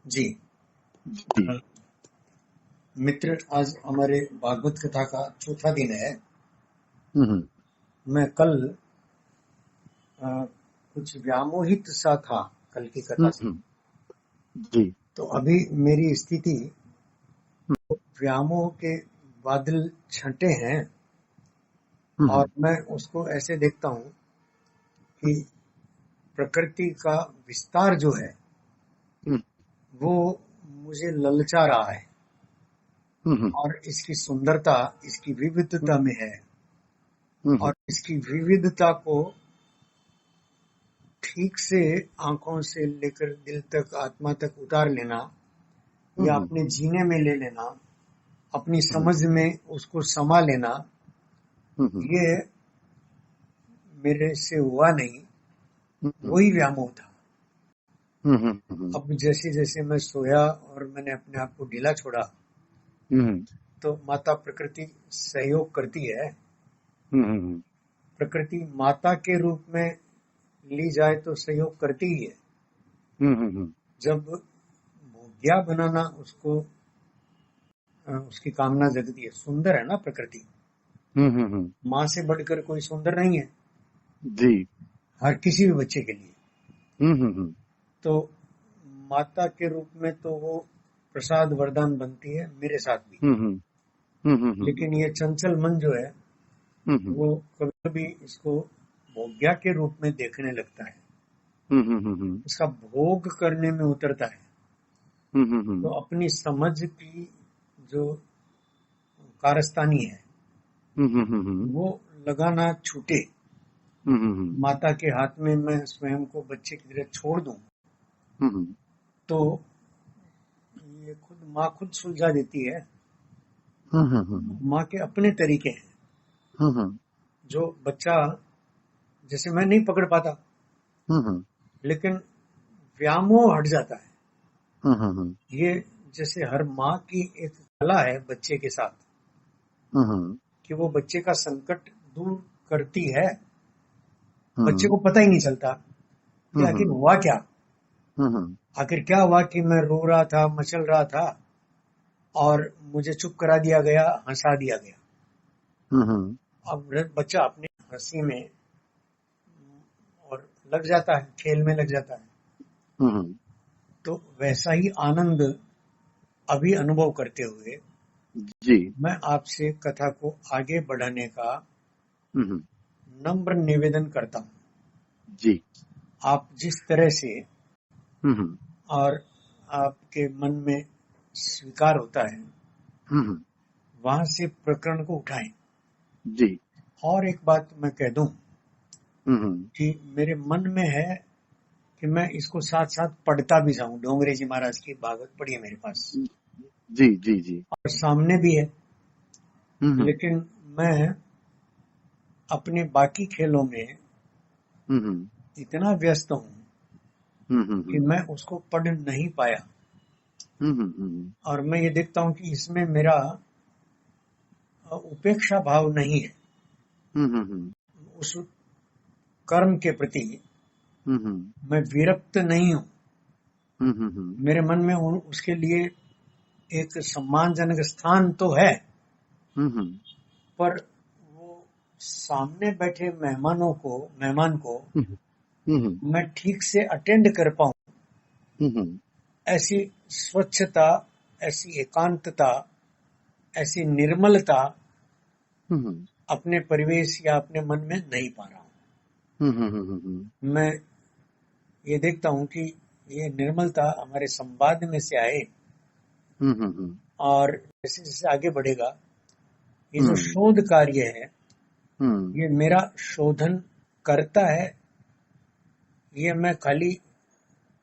जी। जी। मित्र, आज हमारे भागवत कथा का चौथा दिन है। हम्म। मैं कल कुछ व्यामोहित सा था कल की कथा से। हम्म। जी। तो अभी मेरी स्थिति व्यामोह के बादल छंटे हैं और हम्म। मैं उसको ऐसे देखता हूँ कि प्रकृति का विस्तार जो है हम्म। वो मुझे ललचा रहा है हम्म। और इसकी सुंदरता इसकी विविधता में है हम्म। और इसकी विविधता को ठीक से आंखों से लेकर दिल तक आत्मा तक उतार लेना या हम्म। अपने जीने में ले लेना, अपनी समझ में उसको समा लेना, हम्म। ये मेरे से हुआ नहीं। वही व्यामोह था। हम्म। अब जैसे जैसे मैं सोया और मैंने अपने आप को ढीला छोड़ा तो माता प्रकृति सहयोग करती है। हम्म। प्रकृति माता के रूप में ली जाए तो सहयोग करती ही है। जब भोग्या बनाना उसको उसकी कामना जगती है। सुंदर है ना प्रकृति, माँ से बढ़कर कोई सुंदर नहीं है जी। हर किसी भी बच्चे के लिए। हम्म। तो माता के रूप में तो वो प्रसाद वरदान बनती है मेरे साथ भी। लेकिन ये चंचल मन जो है वो कभी कभी इसको भोग्या के रूप में देखने लगता है, इसका भोग करने में उतरता है। तो अपनी समझ की जो कारस्तानी है वो लगाना छूटे, माता के हाथ में मैं स्वयं को बच्चे की तरह छोड़ दूं तो ये माँ खुद सुलझा देती है। माँ के अपने तरीके हैं जो बच्चा जैसे मैं नहीं पकड़ पाता, लेकिन व्यामोह हट जाता है। ये जैसे हर माँ की एक कला है बच्चे के साथ कि वो बच्चे का संकट दूर करती है। बच्चे को पता ही नहीं चलता कि आखिर हुआ क्या, आखिर क्या हुआ कि मैं रो रहा था, मचल रहा था और मुझे चुप करा दिया गया, हंसा दिया गया। अब बच्चा अपनी हंसी में और लग जाता है, खेल में लग जाता है। तो वैसा ही आनंद अभी अनुभव करते हुए जी। मैं आपसे कथा को आगे बढ़ाने का नम्र निवेदन करता हूँ। जी। आप जिस तरह से और आपके मन में स्वीकार होता है वहां से प्रकरण को उठाएं। जी। और एक बात मैं कह दूं कि मेरे मन में है कि मैं इसको साथ साथ पढ़ता भी जाऊं। डोंगरे जी महाराज की भागवत पढ़ी है मेरे पास जी। जी। जी। और सामने भी है, लेकिन मैं अपने बाकी खेलों में इतना व्यस्त हूं कि मैं उसको पढ़ नहीं पाया। और मैं ये देखता हूं कि इसमें मेरा उपेक्षा भाव नहीं है। उस कर्म के प्रति मैं विरक्त नहीं हूं। मेरे मन में उसके लिए एक सम्मानजनक स्थान तो है, पर वो सामने बैठे मेहमान को मैं ठीक से अटेंड कर पाऊं, ऐसी स्वच्छता, ऐसी एकांतता, ऐसी निर्मलता अपने परिवेश या अपने मन में नहीं पा रहा हूं। मैं ये देखता हूं कि ये निर्मलता हमारे संवाद में से आए और जैसे जैसे आगे बढ़ेगा ये जो शोध कार्य है ये मेरा शोधन करता है। ये मैं खाली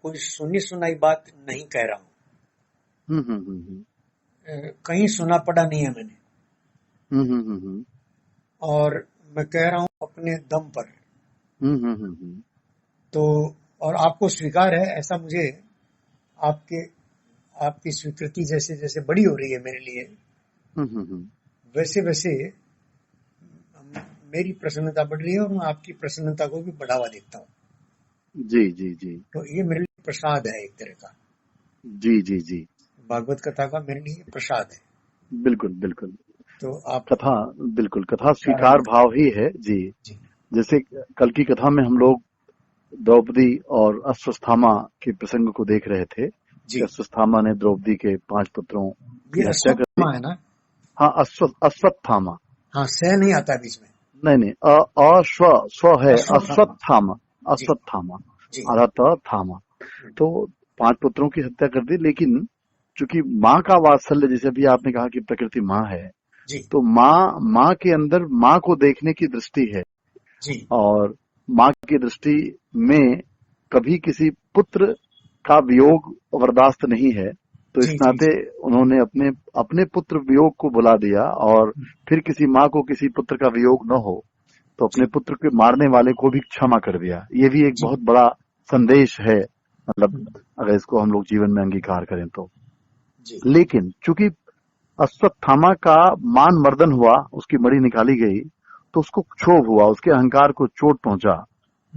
कोई सुनी सुनाई बात नहीं कह रहा हूं, कहीं सुना पड़ा नहीं है मैंने, और मैं कह रहा हूं अपने दम पर। तो और आपको स्वीकार है ऐसा, मुझे आपकी स्वीकृति जैसे जैसे बड़ी हो रही है मेरे लिए, वैसे वैसे मेरी प्रसन्नता बढ़ रही है और मैं आपकी प्रसन्नता को भी बढ़ावा देता हूँ। जी। जी। जी। तो ये मेरे लिए प्रसाद है एक तरह का। जी जी जी। भागवत कथा का मेरे लिए प्रसाद है। बिल्कुल बिल्कुल। तो आप कथा, बिल्कुल कथा प्रारंभ स्वीकार भाव ही है जी। जी जैसे कल की कथा में हम लोग द्रौपदी और अश्वत्थामा के प्रसंग को देख रहे थे जी। कि अश्वत्थामा ने द्रौपदी के 5 पुत्रों ये की हत्या कर दी। अश्वत्थामा है ना? हाँ, अश्वत्थामा। हाँ, सह नहीं आता बीच में। नहीं नहीं, अश्व स्व है, अश्वत्थामा। अश्वत्थामा। जी अश्वत्थामा, जी। आधा त थामा। तो 5 पुत्रों की हत्या कर दी, लेकिन चूंकि माँ का वात्सल्य, जैसे अभी आपने कहा कि प्रकृति माँ है, जी तो माँ के अंदर माँ को देखने की दृष्टि है, जी और माँ की दृष्टि में कभी किसी पुत्र का वियोग बर्दाश्त नहीं है। तो इस जी जी नाते जी। उन्होंने अपने अपने पुत्र वियोग को बुला दिया, और फिर किसी माँ को किसी पुत्र का वियोग न हो तो अपने जी पुत्र के मारने वाले को भी क्षमा कर दिया। ये भी एक जी बहुत बड़ा संदेश है, मतलब अगर इसको हम लोग जीवन में अंगीकार करें तो। जी लेकिन चूंकि अश्वत्थामा का मान मर्दन हुआ, उसकी मणि निकाली गई, तो उसको क्षोभ हुआ, उसके अहंकार को चोट पहुंचा,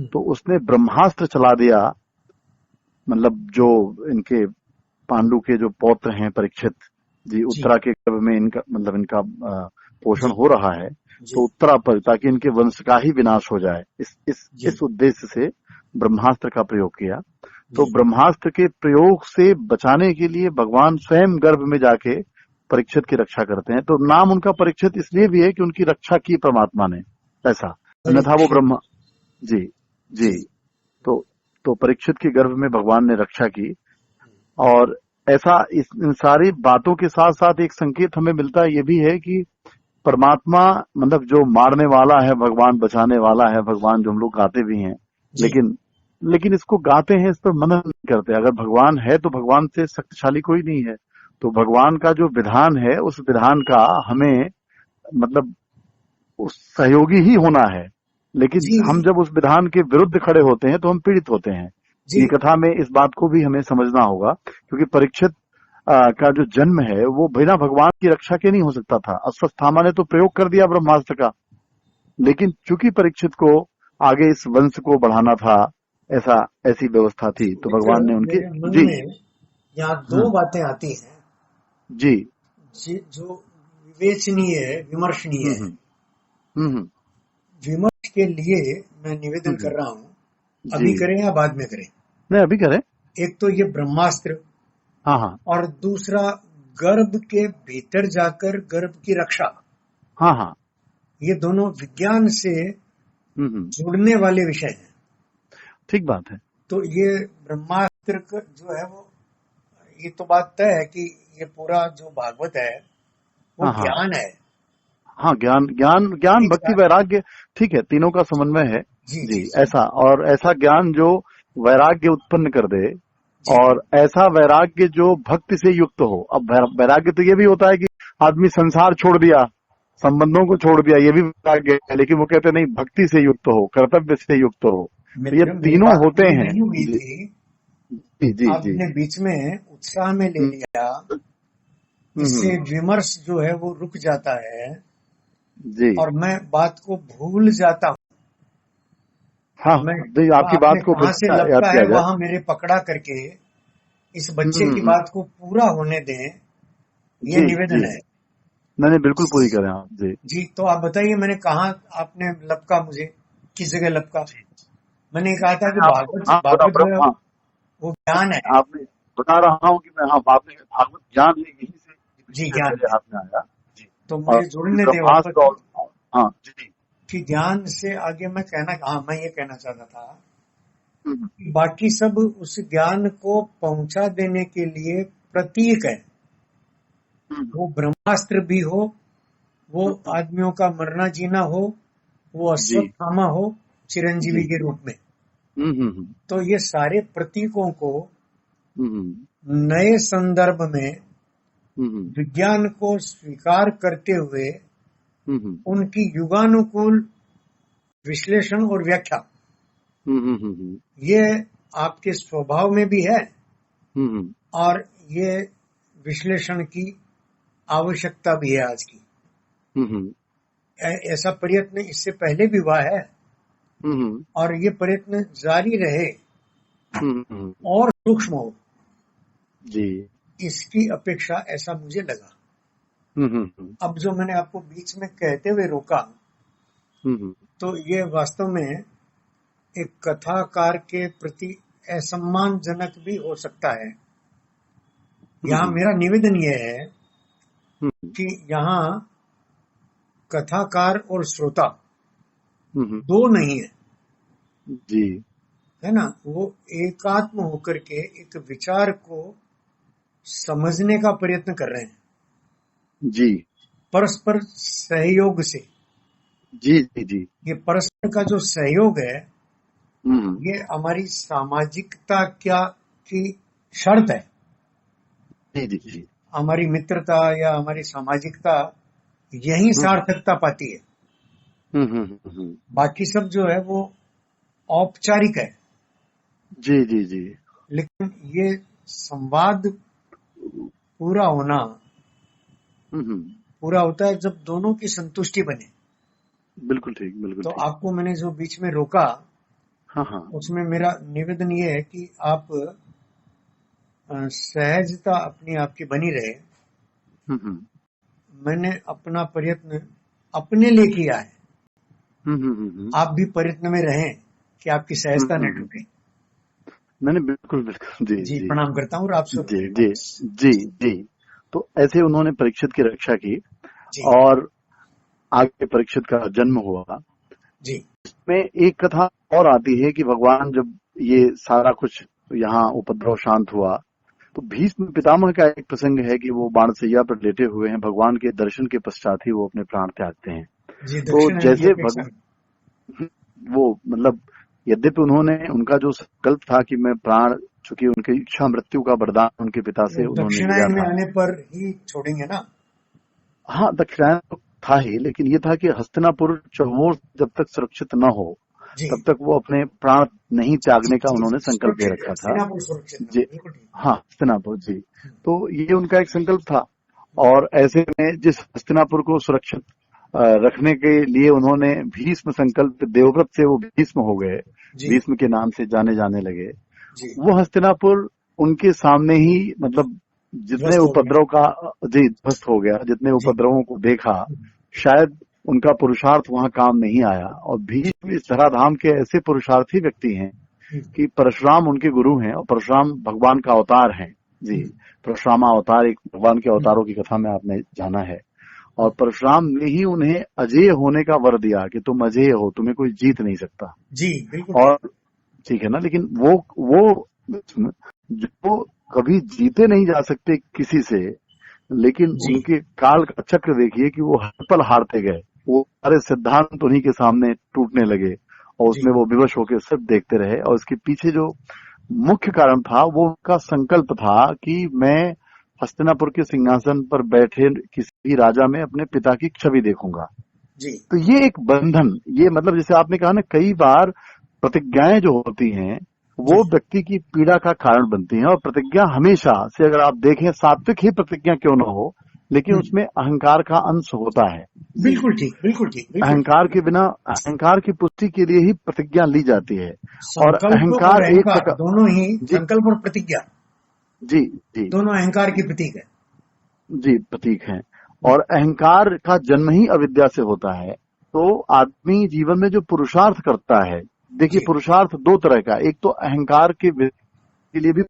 तो उसने ब्रह्मास्त्र चला दिया। मतलब जो इनके पांडु के जो पौत्र हैं परीक्षित जी, जी उत्तरा के गर्भ में इनका मतलब इनका पोषण जी हो रहा है, जी तो उत्तरा पर, ताकि इनके वंश का ही विनाश हो जाए, जी इस उद्देश्य से ब्रह्मास्त्र का प्रयोग किया। तो जी ब्रह्मास्त्र के प्रयोग से बचाने के लिए भगवान स्वयं गर्भ में जाके परीक्षित की रक्षा करते हैं। तो नाम उनका परीक्षित इसलिए भी है कि उनकी रक्षा की परमात्मा ने, ऐसा। अन्यथा वो परीक्षित। ब्रह्मा जी जी। जी तो परीक्षित के गर्भ में भगवान ने रक्षा की। और ऐसा इन सारी बातों के साथ साथ एक संकेत हमें मिलता है, ये भी है कि परमात्मा, मतलब जो मारने वाला है भगवान, बचाने वाला है भगवान, जो हम लोग गाते भी हैं, जी लेकिन इसको गाते हैं, इस पर मनन नहीं करते। अगर भगवान है तो भगवान से शक्तिशाली कोई नहीं है। तो भगवान का जो विधान है, उस विधान का हमें मतलब उस सहयोगी ही होना है। लेकिन जी हम जब उस विधान के विरुद्ध खड़े होते हैं तो हम पीड़ित होते हैं। जी ये कथा में इस बात को भी हमें समझना होगा, क्योंकि परीक्षित का जो जन्म है वो बिना भगवान की रक्षा के नहीं हो सकता था। अश्वत्थामा ने तो प्रयोग कर दिया ब्रह्मास्त्र का, लेकिन चूंकि परीक्षित को आगे इस वंश को बढ़ाना था, ऐसी व्यवस्था थी, तो मित्र, भगवान ने उनके मेरे मन जी। में यहाँ दो हम्म। बातें आती हैं जी। जो विवेचनीय है, विमर्शनीय हम्म है। हम्म हम्म विमर्श के लिए मैं निवेदन हम्म, कर रहा हूँ, जी। अभी करें या बाद में करें। नहीं, अभी करें। एक तो ये ब्रह्मास्त्र, हाँ हाँ और दूसरा गर्भ के भीतर जाकर गर्भ की रक्षा। हाँ हाँ। ये दोनों विज्ञान से हम्म। जुड़ने वाले विषय हैं। ठीक बात है। तो ये ब्रह्मास्त्र जो है वो, ये तो बात तय है कि ये पूरा जो भागवत है वो हाँ हाँ ज्ञान है। हाँ, ज्ञान ज्ञान ज्ञान ये भक्ति ज्ञान, वैराग्य, ठीक है, तीनों का समन्वय है। जी जी। जी जी ऐसा, और ऐसा ज्ञान जो वैराग्य उत्पन्न कर दे, जी और ऐसा वैराग्य जो भक्ति से युक्त हो। अब वैराग्य तो ये भी होता है कि आदमी संसार छोड़ दिया, संबंधों को छोड़ दिया, ये भी वैराग्य है, लेकिन वो कहते नहीं, भक्ति से युक्त हो, कर्तव्य से युक्त हो। तो ये मित्र, मेरी तीनों बात होते पूरी हैं। नहीं हुई जी थी। जी जी जी। आपने बीच में उत्साह में ले हम्म लिया, इससे हम्म, विमर्श जो है वो रुक जाता है जी। और मैं बात को भूल जाता हूँ। हाँ, मैं, जी, आपकी आपने बात को फिर कहाँ से याद लपका किया है जाए। वहां मेरे पकड़ा करके इस बच्चे की हम्म। बात को पूरा होने दें, ये जी जी। निवेदन है। नहीं नहीं, बिल्कुल पूरी करें आप जी। जी, तो आप बताइए, मैंने कहा, आपने लपका मुझे, किस जगह लपका? मैंने कहा था कि मैं आपको, भागवत हाँ, बता भागवत जो है हाँ, वो ज्ञान है। आपने बता रहा हूँ कि मैं, हाँ, आपने भागवत ज्ञान है, यही से जी, विषय ज्ञान मेरे है। हाथ में आया जी। तो और मुझे क्योंकि जोड़ने दे ब्रह्मास्त्र वापस और, हाँ जी। कि ज्ञान से आगे मैं कहना, हाँ, मैं ये कहना चाहता था हम्म कि बाकी सब उस ज्ञान को पहुंचा देने के लिए प्रतीक है। हम्म, वो ब्रह्मास्त्र भी हो, वो हम्म, आदमियों का मरना जीना हो, वो जी अश्वत्थामा हो चिरंजीवी जी। के रूप में। हम्म। तो ये सारे प्रतीकों को हम्म नए संदर्भ में हम्म विज्ञान को स्वीकार करते हुए हम्म उनकी युगानुकूल विश्लेषण और व्याख्या, हम्म ये आपके स्वभाव में भी है हम्म और ये विश्लेषण की आवश्यकता भी है आज की। हम्म ऐसा प्रयत्न इससे पहले भी हुआ है हम्म और ये प्रयत्न जारी रहे हम्म और सूक्ष्म हो। जी। इसकी अपेक्षा, ऐसा मुझे लगा। अब जो मैंने आपको बीच में कहते हुए रोका, तो ये वास्तव में एक कथाकार के प्रति असम्मानजनक भी हो सकता है। यहाँ मेरा निवेदन यह है कि यहाँ कथाकार और श्रोता दो नहीं है, जी, है ना। वो एकात्म होकर के एक विचार को समझने का प्रयत्न कर रहे हैं, जी, परस्पर सहयोग से। जी, जी, जी। ये परस्पर का जो सहयोग है, ये हमारी सामाजिकता क्या की शर्त है। जी, जी, जी। हमारी मित्रता या हमारी सामाजिकता यही सार्थकता पाती है। बाकी सब जो है वो औपचारिक है। जी, जी, जी। लेकिन ये संवाद पूरा होना पूरा होता है जब दोनों की संतुष्टि बने। बिल्कुल ठीक, बिल्कुल तो ठीक। आपको मैंने जो बीच में रोका, हाँ, हाँ। उसमें मेरा निवेदन ये है कि आप सहजता अपनी आपकी बनी रहे। मैंने अपना प्रयत्न अपने लिए किया है। आप भी प्रयत्न में रहें कि आपकी सहजता न टूटे। मैंने बिल्कुल बिल्कुल जी जी, जी प्रणाम करता हूँ। और आप जी जी जी जी। तो ऐसे उन्होंने परीक्षित की रक्षा की जी और आगे परीक्षित का जन्म हुआ। जी। इसमें एक कथा और आती है कि भगवान जब ये सारा कुछ यहाँ उपद्रव शांत हुआ तो भीष्म पितामह का एक प्रसंग है कि वो बाणसैया पर लेटे हुए हैं, भगवान के दर्शन के पश्चात ही वो अपने प्राण त्यागते हैं। जी, तो जैसे वो मतलब यद्यपि उन्होंने उनका जो संकल्प था कि मैं प्राण, चूंकि उनकी इच्छा मृत्यु का वरदान उनके पिता से उन्होंने लिया दक्षिणायन में था। आने पर ही छोड़ेंगे ना। हाँ, दक्षिणायन तो था ही, लेकिन ये था कि हस्तिनापुर चौमोर जब तक सुरक्षित न हो तब तक वो अपने प्राण नहीं त्यागने का उन्होंने संकल्प ले रखा था। जी हाँ, हस्तिनापुर जी। तो ये उनका एक संकल्प था और ऐसे में जिस हस्तिनापुर को सुरक्षित रखने के लिए उन्होंने भीष्म संकल्प, देवव्रत से वो भीष्म हो गए, भीष्म के नाम से जाने जाने लगे। वो हस्तिनापुर उनके सामने ही मतलब जितने उपद्रव का जी ध्वस्त हो गया, जितने उपद्रवों को देखा, शायद उनका पुरुषार्थ वहां काम नहीं आया। और भीष्म इस धराधाम के ऐसे पुरुषार्थी व्यक्ति हैं कि परशुराम उनके गुरु हैं और परशुराम भगवान का अवतार हैं। जी, परशुराम अवतार एक भगवान के अवतारों की कथा में आपने जाना है। और परशुराम ने ही उन्हें अजेय होने का वर दिया कि तुम अजेय हो, तुम्हें कोई जीत नहीं सकता। जी बिल्कुल। और ठीक है ना, लेकिन वो जो कभी जीते नहीं जा सकते किसी से, लेकिन उनके काल का चक्र देखिए कि वो हर पल हारते गए। वो सारे सिद्धांत उन्हीं के सामने टूटने लगे और उसमें वो विवश होकर सब देखते रहे। और इसके पीछे जो मुख्य कारण था वो उनका संकल्प था कि मैं हस्तिनापुर के सिंहासन पर बैठे किसी भी राजा में अपने पिता की छवि देखूंगा। जी। तो ये एक बंधन, ये मतलब जैसे आपने कहा ना, कई बार प्रतिज्ञाएं जो होती हैं वो व्यक्ति की पीड़ा का कारण बनती हैं। और प्रतिज्ञा हमेशा से अगर आप देखें, सात्विक ही प्रतिज्ञा क्यों न हो, लेकिन उसमें अहंकार का अंश होता है। बिल्कुल ठीक, बिल्कुल ठीक। अहंकार के बिना, अहंकार की पुष्टि के लिए ही प्रतिज्ञा ली जाती है। और अहंकार एक दोनों ही, संकल्प और प्रतिज्ञा जी जी दोनों अहंकार की प्रतीक है। जी, प्रतीक है। और अहंकार का जन्म ही अविद्या से होता है। तो आदमी जीवन में जो पुरुषार्थ करता है, देखिए पुरुषार्थ दो तरह का, एक तो अहंकार के लिए भी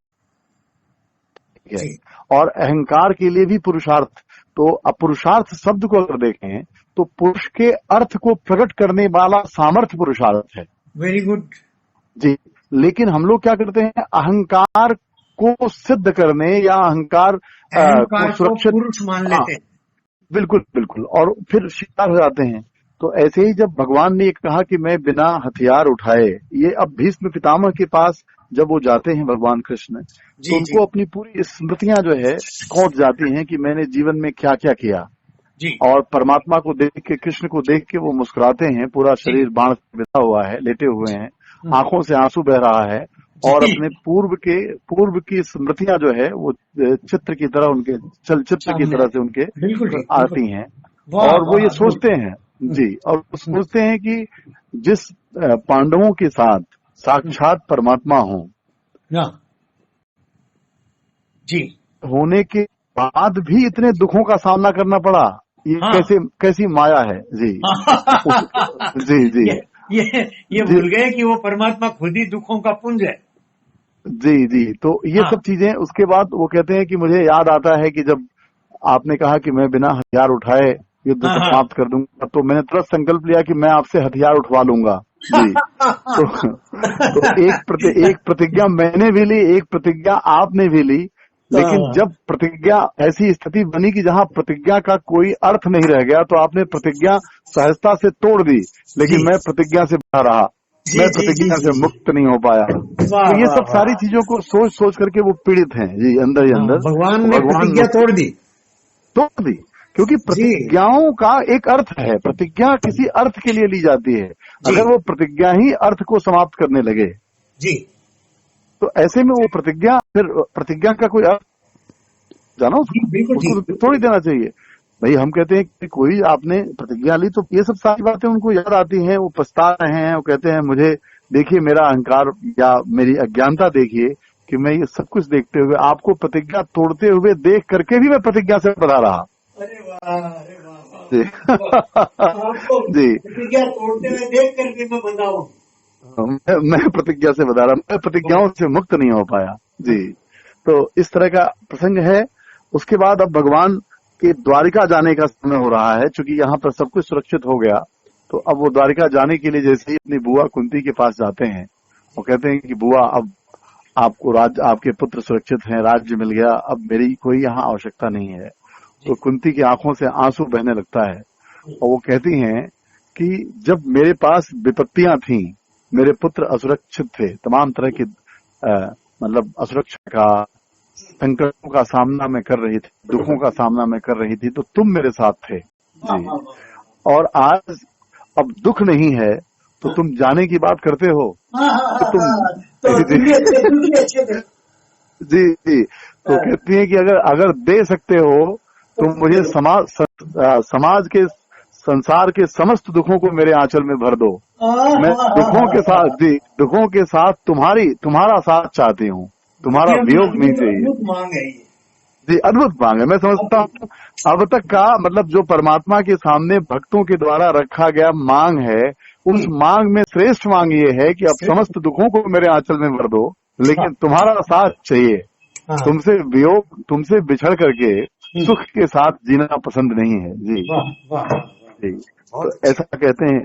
है और अहंकार के लिए भी पुरुषार्थ। तो अब पुरुषार्थ शब्द को अगर देखें तो पुरुष के अर्थ को प्रकट करने वाला सामर्थ्य पुरुषार्थ है। वेरी गुड जी। लेकिन हम लोग क्या करते हैं, अहंकार को सिद्ध करने या अहंकार को सुरक्षित पुरुष मान लेते हैं। बिल्कुल बिल्कुल, और फिर शिकार हो जाते हैं। तो ऐसे ही जब भगवान ने कहा कि मैं बिना हथियार उठाए, ये अब भीष्म पितामह के पास जब वो जाते हैं भगवान कृष्ण, तो उनको अपनी पूरी स्मृतियां जो है खौंच जाती हैं कि मैंने जीवन में क्या क्या किया। और परमात्मा को देख के, कृष्ण को देख के वो मुस्कुराते हैं, पूरा शरीर बाण से बिता हुआ है, लेटे हुए हैं, आंखों से आंसू बह रहा है और अपने पूर्व की स्मृतियां जो है वो चित्र की तरह, उनके चलचित्र की तरह से उनके आती हैं। और वो ये सोचते हैं जी, और सोचते हैं कि जिस पांडवों के साथ साक्षात परमात्मा हो, जी। होने के बाद भी इतने दुखों का सामना करना पड़ा, ये हाँ। कैसी माया है जी। जी जी ये जी भूल गए कि वो परमात्मा खुद ही दुखों का पुंज है। जी जी। तो ये हाँ सब चीजें, उसके बाद वो कहते हैं कि मुझे याद आता है कि जब आपने कहा कि मैं बिना हथियार उठाए युद्ध हाँ हाँ। समाप्त कर दूंगा, तो मैंने तुरंत संकल्प लिया कि मैं आपसे हथियार उठवा लूंगा जी। तो एक प्रतिज्ञा मैंने भी ली, एक प्रतिज्ञा आपने भी ली, लेकिन जब प्रतिज्ञा ऐसी स्थिति बनी कि जहां प्रतिज्ञा का कोई अर्थ नहीं रह गया, तो आपने प्रतिज्ञा सहजता से तोड़ दी, जी लेकिन मैं प्रतिज्ञा से बना रहा, जी मैं जी जी प्रतिज्ञा जी से जी। मुक्त नहीं हो पाया। वाह तो ये वाह सब वाह। सारी चीजों को सोच सोच करके वो पीड़ित हैं जी, अंदर ही हाँ, अंदर। भगवान तो ने भगवान प्रतिज्ञा तोड़ दी। तोड़ दी, क्योंकि जी प्रतिज्ञाओं का एक अर्थ है, प्रतिज्ञा किसी अर्थ के लिए ली जाती है। जी अगर वो प्रतिज्ञा ही अर्थ को समाप्त करने लगे, जी। तो ऐसे में वो प्रतिज्ञा, फिर प्रतिज्ञा का कोई अर्थ जाना, जी बिल्कुल उसको ठीक। तो तोड़ ही देना चाहिए। भाई हम कहते हैं कि कोई आपने प्रतिज्ञा ली, तो ये सब सारी बातें उनको याद आती हैं, वो पछता रहे हैं, वो कहते हैं मुझे देखिए मेरा अहंकार या मेरी अज्ञानता देखिए कि मैं ये सब कुछ देखते हुए आपको प्रतिज्ञा तोड़ते हुए देख करके भी मैं प्रतिज्ञा से बता रहा। अरे वाह अरे वाह जी वाह। आपको जी प्रतिज्ञा तोड़ते हुए देख करके मैं बताऊं। मैं प्रतिज्ञा से बता रहा, मैं प्रतिज्ञाओं से मुक्त नहीं हो पाया जी। तो इस तरह का प्रसंग है। उसके बाद अब भगवान के द्वारिका जाने का समय हो रहा है, चूंकि यहाँ पर सब कुछ सुरक्षित हो गया, तो अब वो द्वारिका जाने के लिए जैसे ही अपनी बुआ कुंती के पास जाते हैं, वो कहते हैं कि बुआ अब आपको आपके पुत्र सुरक्षित हैं, राज्य मिल गया, अब मेरी कोई यहाँ आवश्यकता नहीं है। तो कुंती की आंखों से आंसू बहने लगता है, और वो कहती हैं कि जब मेरे पास विपत्तियां थीं, मेरे पुत्र असुरक्षित थे, तमाम तरह की मतलब असुरक्षा का, संकटों का सामना मैं कर रही थी, दुखों का सामना मैं कर रही थी, तो तुम मेरे साथ थे जी। और आज अब दुख नहीं है, तो तुम जाने की बात करते हो, तो तुम तो तुम भी अच्छे, तुम भी अच्छे थे। जी जी। तो कहती है कि अगर दे सकते हो तो मुझे समाज के, संसार के समस्त दुखों को मेरे आंचल में भर दो। मैं दुखों के साथ जी, दुखों के साथ तुम्हारा साथ चाहती हूँ, तुम्हारा वियोग नहीं चाहिए मांग है ये जी। अद्भुत मांग है। मैं समझता हूँ अब तक का मतलब जो परमात्मा के सामने भक्तों के द्वारा रखा गया मांग है, उस मांग में श्रेष्ठ मांग ये है कि अब समस्त दुखों को मेरे आंचल में भर दो, लेकिन तुम्हारा साथ चाहिए, तुमसे वियोग, तुमसे बिछड़ करके सुख के साथ जीना पसंद नहीं है जी। जी तो ऐसा कहते हैं,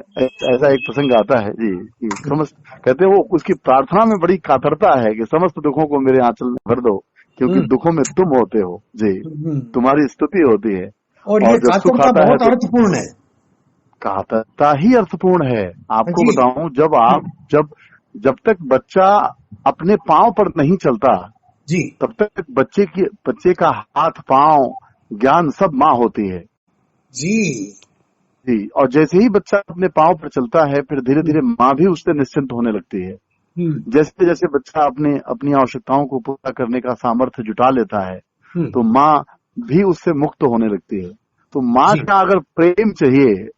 ऐसा एक प्रसंग आता है जी कि समस्त, कहते हैं वो उसकी प्रार्थना में बड़ी कातरता है कि समस्त दुखों को मेरे आंचल में भर दो, क्योंकि दुखों में तुम होते हो जी, तुम्हारी स्तुति होती है। और ये जब सुख आता है बहुत अर्थपूर्ण है। कातरता ही अर्थपूर्ण है। आपको बताऊं, जब तक बच्चा अपने पांव पर नहीं चलता जी, तब तक बच्चे का हाथ पांव ज्ञान सब माँ होती है जी जी। और जैसे ही बच्चा अपने पांव पर चलता है, फिर धीरे धीरे माँ भी उससे निश्चिंत होने लगती है। जैसे जैसे बच्चा अपनी आवश्यकताओं को पूरा करने का सामर्थ्य जुटा लेता है, तो माँ भी उससे मुक्त होने लगती है। तो माँ का अगर प्रेम चाहिए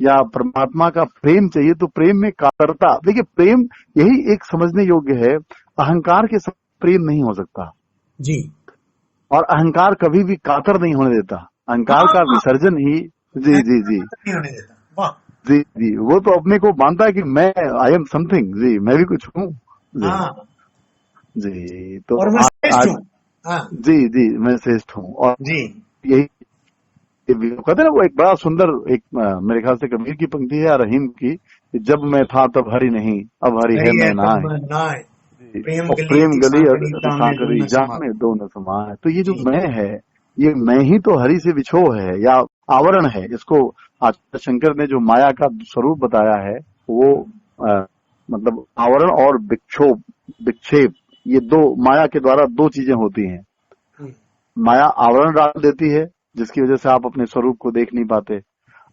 या परमात्मा का प्रेम चाहिए, तो प्रेम में कातरता, देखिए प्रेम यही एक समझने योग्य है, अहंकार के साथ प्रेम नहीं हो सकता जी। और अहंकार कभी भी कातर नहीं होने देता, अहंकार का विसर्जन ही जी जी जी जी जी। वो तो अपने को मानता है कि मैं आई एम समथिंग जी, मैं भी कुछ हूँ जी जी। तो और मैं श्रेष्ठ हूँ जी जी, मैं श्रेष्ठ हूँ। और जी यही कहते हैं ना, वो एक बड़ा सुंदर, एक मेरे ख्याल से कबीर की पंक्ति है या रहीम की, जब मैं था तब हरि नहीं, अब हरि है मैं ना है, और प्रेम गली सांकरी जामे दो न समाए। तो ये जो मैं है, ये मैं ही तो हरि से विछो है या आवरण है। इसको आचार्य शंकर ने जो माया का स्वरूप बताया है, वो मतलब आवरण और विक्षेप, ये दो, माया के द्वारा दो चीजें होती हैं। माया आवरण डाल देती है, जिसकी वजह से आप अपने स्वरूप को देख नहीं पाते,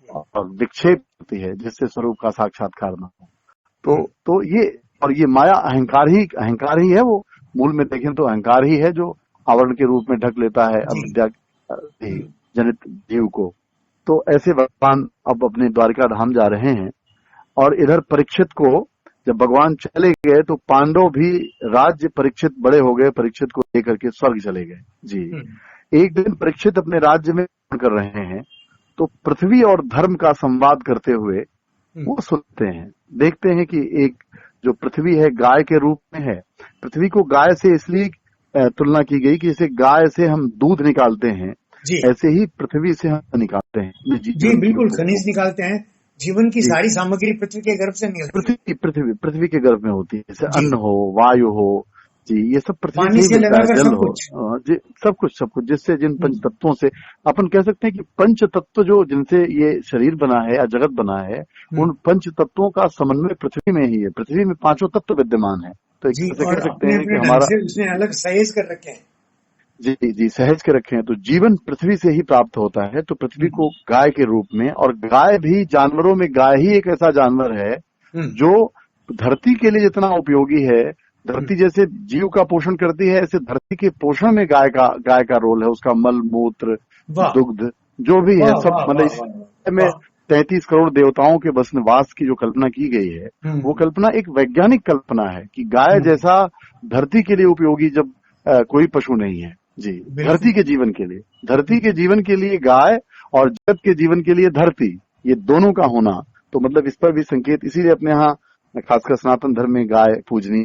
और विक्षेप होती है जिससे स्वरूप का साक्षात्कार न हो। तो ये माया अहंकार ही है। वो मूल में देखें तो अहंकार ही है जो आवरण के रूप में ढक लेता है अविद्या जनित जीव को। तो ऐसे भगवान अब अपने द्वारिका धाम जा रहे हैं, और इधर परीक्षित को जब भगवान चले गए तो पांडव भी राज्य परीक्षित बड़े हो गए, परीक्षित को लेकर के स्वर्ग चले गए जी। एक दिन परीक्षित अपने राज्य में कर रहे हैं तो पृथ्वी और धर्म का संवाद करते हुए वो सुनते हैं, देखते हैं कि एक जो पृथ्वी है गाय के रूप में है। पृथ्वी को गाय से इसलिए तुलना की गई कि जैसे गाय से हम दूध निकालते हैं ऐसे ही पृथ्वी से हम निकालते हैं जी बिल्कुल, खनिज निकालते हैं। जीवन की सारी सामग्री पृथ्वी के गर्भ से निकलती है। पृथ्वी के गर्भ में होती है, जैसे अन्न हो, वायु हो जी, ये सब पृथ्वी से मिलता है, जल हो जी, सब कुछ जिससे जिन पंच तत्वों से अपन कह सकते हैं कि पंच तत्व जो जिनसे ये शरीर बना है या जगत बना है, उन पंच तत्वों का समन्वय पृथ्वी में ही है। पृथ्वी में 5 तत्व विद्यमान है। तो कह सकते हैं कि हमारा उसने अलग सहेज कर रखे हैं जी सहेज के रखे हैं। तो जीवन पृथ्वी से ही प्राप्त होता है। तो पृथ्वी को गाय के रूप में, और गाय भी जानवरों में गाय ही एक ऐसा जानवर है जो धरती के लिए जितना उपयोगी है, धरती जैसे जीव का पोषण करती है, ऐसे धरती के पोषण में गाय का रोल है। उसका मल मूत्र दुग्ध जो भी है सब, मतलब में 33 करोड़ देवताओं के बस निवास की जो कल्पना की गई है वो कल्पना एक वैज्ञानिक कल्पना है कि गाय जैसा धरती के लिए उपयोगी जब कोई पशु नहीं है जी। धरती के जीवन के लिए गाय और जगत के जीवन के लिए धरती, ये दोनों का होना, तो मतलब इस पर भी संकेत, इसीलिए अपने यहाँ खासकर सनातन धर्म में गाय पूजनी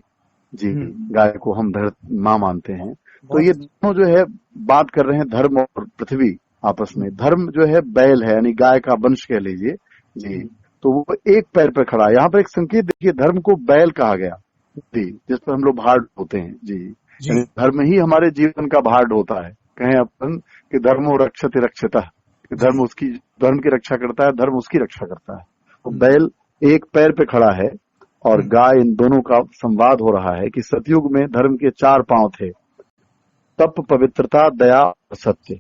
जी, गाय को हम माँ मानते हैं। तो ये दोनों जो है बात कर रहे हैं धर्म और पृथ्वी आपस में। धर्म जो है बैल है, यानी गाय का वंश कह लीजिए जी। तो वो एक पैर पर खड़ा है। यहाँ पर एक संकेत देखिए, धर्म को बैल कहा गया जी, जिस पर हम लोग भाड़ होते हैं जी। धर्म ही हमारे जीवन का भाड़ होता है। कहें अपन कि धर्मो रक्षते रक्षिता, धर्म की रक्षा करता है, धर्म उसकी रक्षा करता है। तो बैल एक पैर पे खड़ा है और गाय, इन दोनों का संवाद हो रहा है कि सतयुग में धर्म के 4 पांव थे, तप, पवित्रता, दया और सत्य।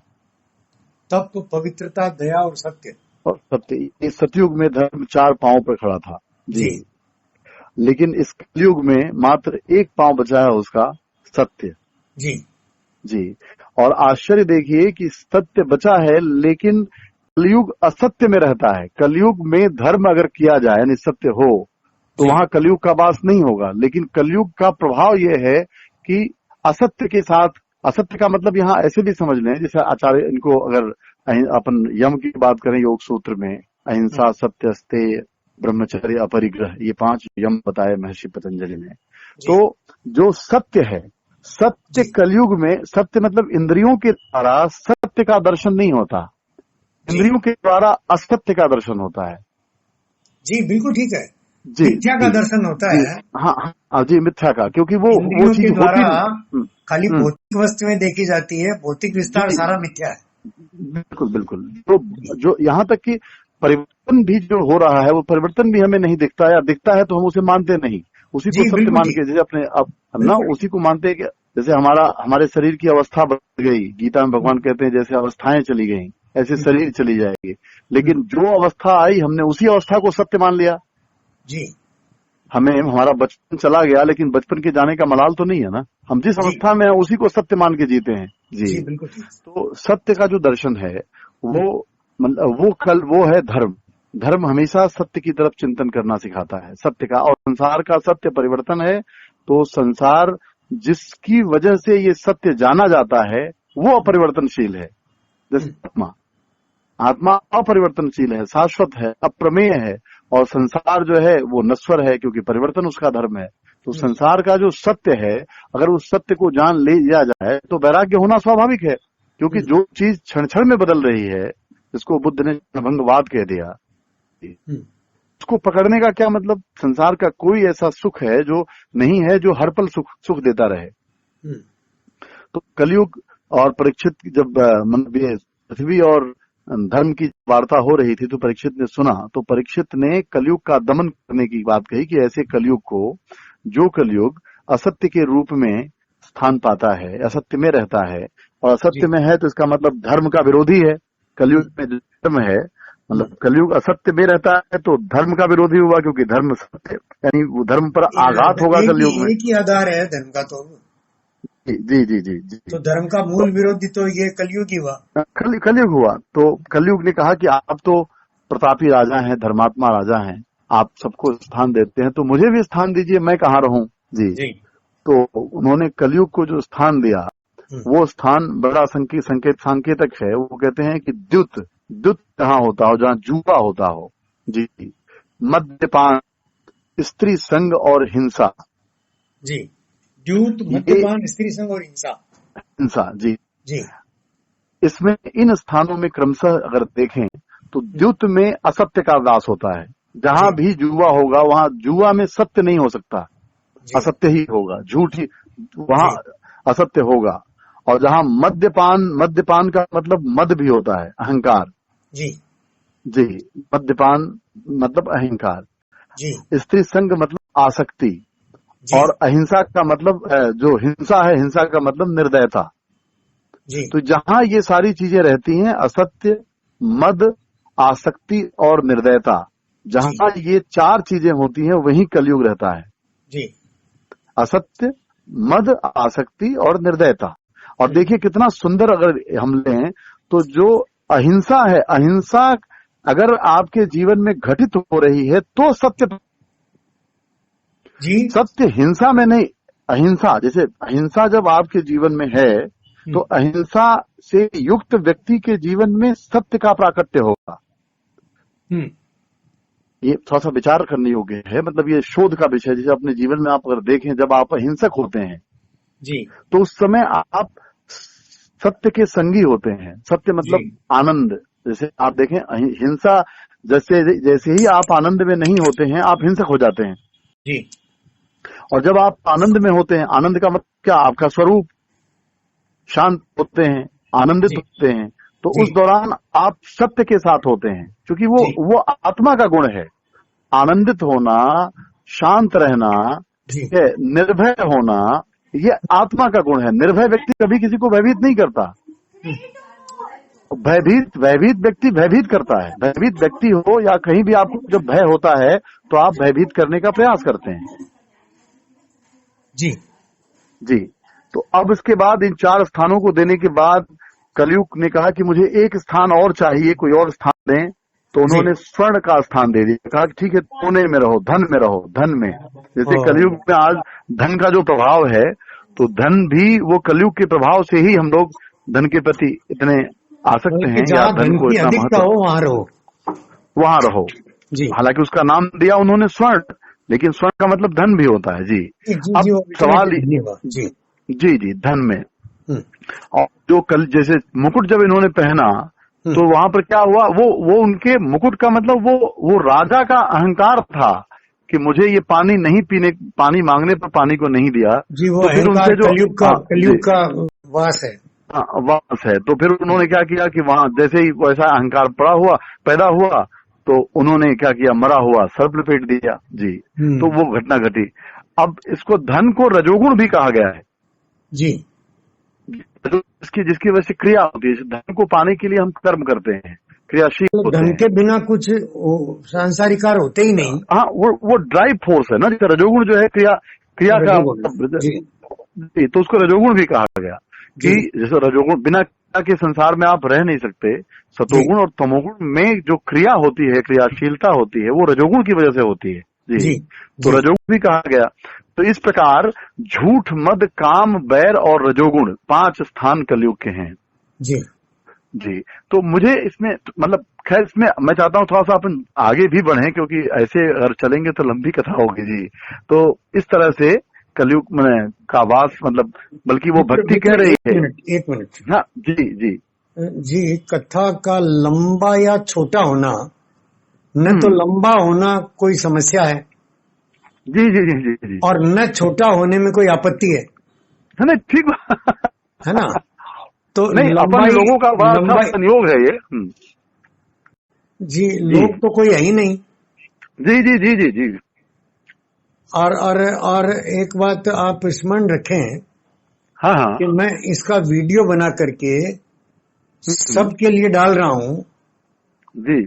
तप, पवित्रता, दया और सत्य। इस सतयुग में धर्म 4 पांव पर खड़ा था जी। लेकिन इस कलयुग में मात्र एक पांव बचा है उसका, सत्य जी। और आश्चर्य देखिए कि सत्य बचा है लेकिन कलयुग असत्य में रहता है। कलयुग में धर्म अगर किया जाए यानी सत्य हो तो वहां कलयुग का वास नहीं होगा। लेकिन कलयुग का प्रभाव यह है कि असत्य के साथ, असत्य का मतलब यहाँ ऐसे भी समझ लें, जैसे आचार्य इनको अगर अपन यम की बात करें योग सूत्र में, अहिंसा, सत्य, अस्तेय, ब्रह्मचर्य, अपरिग्रह, ये 5 यम बताए महर्षि पतंजलि ने। तो जो सत्य है, सत्य कलयुग में, सत्य मतलब इंद्रियों के द्वारा सत्य का दर्शन नहीं होता, इंद्रियों के द्वारा असत्य का दर्शन होता है जी। बिल्कुल ठीक है जी, मिथ्या का दर्शन होता है। हाँ जी, मिथ्या का, क्योंकि वो चीज होती खाली भौतिक वस्तु में देखी जाती है, भौतिक विस्तार सारा मिथ्या है। बिल्कुल। तो जो यहाँ तक कि परिवर्तन भी जो हो रहा है वो परिवर्तन भी हमें नहीं दिखता, या दिखता है तो हम उसे मानते नहीं, उसी को सत्य मान के, जैसे अपने अब ना उसी को मानते हैं कि जैसे हमारे शरीर की अवस्था बदल गई, गीता में भगवान कहते हैं जैसे अवस्थाएं चली गई ऐसे शरीर चली जाएगी। लेकिन जो अवस्था आई हमने उसी अवस्था को सत्य मान लिया जी। हमारा बचपन चला गया लेकिन बचपन के जाने का मलाल तो नहीं है ना, हम जिस अवस्था में है उसी को सत्य मान के जीते हैं जी। बिल्कुल। तो सत्य का जो दर्शन है वो है धर्म। धर्म हमेशा सत्य की तरफ चिंतन करना सिखाता है, सत्य का। और संसार का सत्य परिवर्तन है। तो संसार जिसकी वजह से ये सत्य जाना जाता है वो अपरिवर्तनशील है। जैसे आत्मा अपरिवर्तनशील है, शाश्वत है, अप्रमेय है, और संसार जो है वो नश्वर है क्योंकि परिवर्तन उसका धर्म है। तो संसार का जो सत्य है, अगर उस सत्य को जान ले लिया जाए तो वैराग्य होना स्वाभाविक है, क्योंकि जो चीज क्षण क्षण में बदल रही है, जिसको बुद्ध ने भंगवाद कह दिया, उसको पकड़ने का क्या मतलब? संसार का कोई ऐसा सुख है जो नहीं है जो हर पल सुख देता रहे। तो कलयुग और परीक्षित जब पृथ्वी और धर्म की वार्ता हो रही थी तो परीक्षित ने सुना, तो परीक्षित ने कलयुग का दमन करने की बात कही कि ऐसे कलयुग को, जो कलयुग असत्य के रूप में स्थान पाता है, असत्य में रहता है, और असत्य में है तो इसका मतलब धर्म का विरोधी है। कलयुग में धर्म है मतलब कलयुग असत्य में रहता है तो धर्म का विरोधी हुआ, क्योंकि धर्म सत्य, यानी वो धर्म पर आघात होगा कलयुग में। एक ही आधार है धर्म का। तो जी। तो धर्म का मूल विरोधी तो ये कलयुग ही हुआ। कलयुग हुआ। तो कलयुग ने कहा कि आप तो प्रतापी राजा हैं, धर्मात्मा राजा हैं, आप सबको स्थान देते हैं, तो मुझे भी स्थान दीजिए, मैं कहाँ रहूं जी। तो उन्होंने कलयुग को जो स्थान दिया, वो स्थान बड़ा सांकेतक है। वो कहते हैं कि द्युत जहाँ होता हो, जहाँ जुआ होता हो जी, मद्यपान, स्त्री संग और हिंसा जी। द्यूत, मद्यपान, स्त्री संग और हिंसा जी। इसमें इन स्थानों में क्रमशः अगर देखें तो द्युत में असत्य का वास होता है। जहां भी जुआ होगा वहां जुआ में सत्य नहीं हो सकता, असत्य ही होगा, झूठ ही, वहां असत्य होगा। और जहां मद्यपान का मतलब मद भी होता है, अहंकार जी, मद्यपान मतलब अहंकार जी। स्त्री संग मतलब आसक्ति, और अहिंसा का मतलब जो हिंसा है, हिंसा का मतलब निर्दयता जी। तो जहां ये सारी चीजें रहती हैं, असत्य, मद, आसक्ति और निर्दयता, जहां ये चार चीजें होती हैं वहीं कलयुग रहता है जी। असत्य, मद, आसक्ति और निर्दयता। और देखिए कितना सुंदर अगर हम लें तो जो अहिंसा है, अहिंसा अगर आपके जीवन में घटित हो रही है तो सत्य जी, सत्य हिंसा में नहीं, अहिंसा, जैसे अहिंसा जब आपके जीवन में है तो अहिंसा से युक्त व्यक्ति के जीवन में सत्य का प्राकट्य होगा। ये थोड़ा सा विचार करने योग्य है, मतलब ये शोध का विषय। जैसे अपने जीवन में आप अगर देखें, जब आप अहिंसक होते हैं जी, तो उस समय आप सत्य के संगी होते हैं। सत्य मतलब आनंद। जैसे आप देखें हिंसा, जैसे ही आप आनंद में नहीं होते हैं आप हिंसक हो जाते हैं जी। और जब आप आनंद में होते हैं, आनंद का मतलब क्या, आपका स्वरूप, शांत होते हैं, आनंदित होते हैं, तो उस दौरान आप सत्य के साथ होते हैं, क्योंकि वो आत्मा का गुण है। आनंदित होना, शांत रहना, निर्भय होना, ये आत्मा का गुण है। निर्भय व्यक्ति कभी किसी को भयभीत नहीं करता। भयभीत व्यक्ति भयभीत करता है। भयभीत व्यक्ति हो या कहीं भी आपको जब भय होता है तो आप भयभीत करने का प्रयास करते हैं जी। तो अब इसके बाद इन चार स्थानों को देने के बाद कलयुग ने कहा कि मुझे एक स्थान और चाहिए, कोई और स्थान दें। तो उन्होंने स्वर्ण का स्थान दे दिया। कहा कि ठीक है, सोने में रहो, धन में रहो। धन में, जैसे कलयुग में आज धन का जो प्रभाव है, तो धन भी वो कलयुग के प्रभाव से ही हम लोग धन के प्रति इतने आसक्त हैं, या धन को इतना महत्व हो, वहां रहो जी। हालांकि उसका नाम दिया उन्होंने स्वर्ण, लेकिन स्वर्ण का मतलब धन भी होता है जी। अब सवाल जी धन में, और जो कल जैसे मुकुट जब इन्होंने पहना तो वहां पर क्या हुआ, वो उनके मुकुट का मतलब वो राजा का अहंकार था कि मुझे ये पानी नहीं पीने, पानी मांगने पर पानी को नहीं दिया जी। वो तो फिर उनसे जो कलयुग का वास है, वास है। तो फिर उन्होंने क्या किया कि वहां जैसे ही वैसा अहंकार पैदा हुआ तो उन्होंने क्या किया, मरा हुआ सर्प लपेट दिया जी। तो वो घटना घटी। अब इसको धन को रजोगुण भी कहा गया है जी, जिसकी वजह से क्रिया होती है। धन को पाने के लिए हम कर्म करते हैं, क्रियाशील होते हैं। धन के बिना कुछ सांसारिक कार्य होते ही नहीं। हाँ, वो ड्राइव फोर्स है ना, जैसे रजोगुण जो है क्रिया का जी। तो उसको रजोगुण भी कहा गया कि जैसे रजोगुण, बिना क्रिया के संसार में आप रह नहीं सकते। सतोगुण और तमोगुण में जो क्रिया होती है, क्रियाशीलता होती है, वो रजोगुण की वजह से होती है जी। तो रजोगुण भी कहा गया। तो इस प्रकार झूठ, मद, काम, बैर और रजोगुण 5 स्थान कलयुग के हैं जी। तो मुझे इसमें मतलब खैर इसमें मैं चाहता हूँ थोड़ा सा अपन आगे भी बढ़े, क्योंकि ऐसे अगर चलेंगे तो लंबी कथा होगी जी। तो इस तरह से कलयुग में का वास, मतलब बल्कि वो भक्ति कह रही है। एक मिनट हाँ जी, कथा का लंबा या छोटा होना न तो लंबा होना कोई समस्या है जी। और न छोटा होने में कोई आपत्ति है ना, ठीक है ना। तो नहीं, अपन लोगों का बड़ा संयोग है ये जी। लोग तो कोई है ही नहीं जी। और एक बात आप स्मरण रखें, हाँ कि मैं इसका वीडियो बना करके सबके लिए डाल रहा हूँ जी।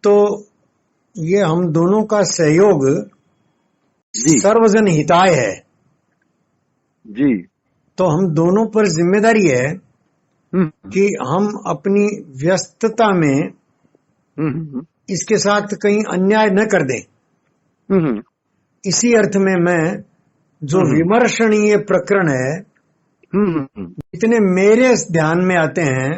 तो ये हम दोनों का सहयोग सर्वजन हिताय है जी। तो हम दोनों पर जिम्मेदारी है कि हम अपनी व्यस्तता में इसके साथ कहीं अन्याय न कर दें इसी अर्थ में मैं जो विमर्शनीय प्रकरण है जितने मेरे ध्यान में आते हैं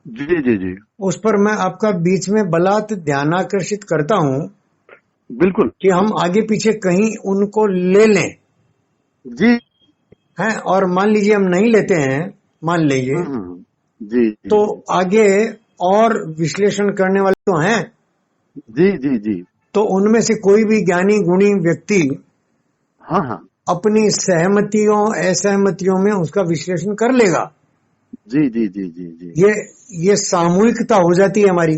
जी जी जी उस पर मैं आपका बीच में बलात् ध्यानाकर्षित करता हूँ, बिल्कुल, कि हम आगे पीछे कहीं उनको ले लें जी हैं, और मान लीजिए हम नहीं लेते हैं, मान लीजिए जी तो आगे और विश्लेषण करने वाले तो हैं, जी जी जी, तो उनमें से कोई भी ज्ञानी गुणी व्यक्ति हाँ हाँ, अपनी सहमतियों असहमतियों में उसका विश्लेषण कर लेगा। जी जी जी जी जी, ये सामूहिकता हो जाती है हमारी।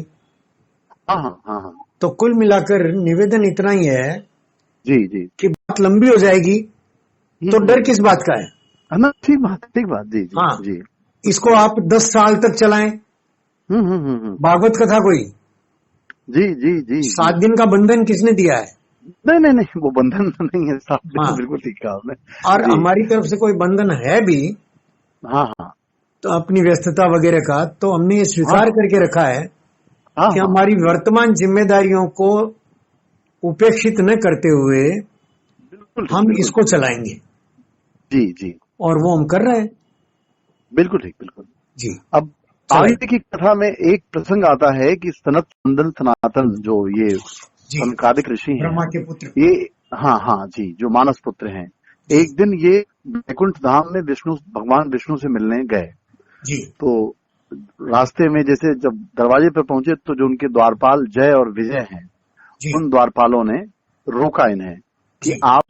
हाँ हाँ हाँ हाँ, तो कुल मिलाकर निवेदन इतना ही है जी जी, कि बात लंबी हो जाएगी तो डर किस बात का है। ना ठीक बात जी जी हाँ, जी, इसको आप 10 साल तक चलाएं, भागवत कथा कोई जी जी जी, 7 दिन का बंधन किसने दिया है? नहीं नहीं नहीं, वो बंधन तो नहीं है साहब, हाँ, बिल्कुल ठीक कहा आपने। और जी, हमारी तरफ से कोई बंधन है भी हाँ हाँ तो अपनी व्यस्तता वगैरह का, तो हमने ये स्वीकार करके रखा है हाँ कि हाँ, हमारी वर्तमान जिम्मेदारियों को उपेक्षित न करते हुए बिल्कुल हम बिल्कुल, इसको चलाएंगे, जी जी, और वो हम कर रहे हैं। बिल्कुल ठीक, बिल्कुल। जी, अब आगे की कथा में एक प्रसंग आता है कि सनत सनंदन सनातन जो ये जी, सनकादिक ऋषि हैं, ब्रह्मा के पुत्र, ये हाँ हाँ जी, जो मानस पुत्र हैं, एक दिन ये वैकुंठ धाम में भगवान विष्णु से मिलने गए। जी, तो रास्ते में जैसे जब दरवाजे पर पहुंचे तो जो उनके द्वारपाल जय और विजय हैं, जी, उन द्वारपालों ने रोका इन्हें कि जी, आप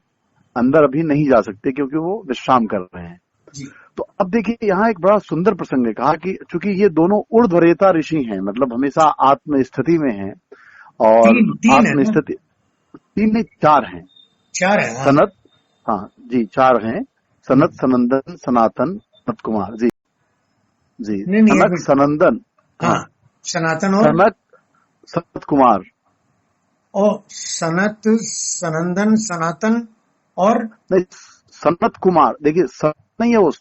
अंदर अभी नहीं जा सकते क्योंकि वो विश्राम कर रहे हैं। जी, तो अब देखिए यहाँ एक बड़ा सुंदर प्रसंग है, कहा कि चूंकि ये दोनों ऊर्ध्वरेता ऋषि हैं, मतलब हमेशा आत्म स्थिति में हैं, और तीन है आत्म ना? स्थिति 3 नहीं 4 हैं, 4 है। हाँ, सनत, हाँ जी 4 हैं, सनत सनंदन सनातन सनत कुमार, जी जी, नहीं नहीं, सनक सनंदन, हाँ, हाँ, सनातन और सनक सनत कुमार, सनत सनंदन सनातन और नहीं सनत कुमार, देखिए सनत नहीं है वो,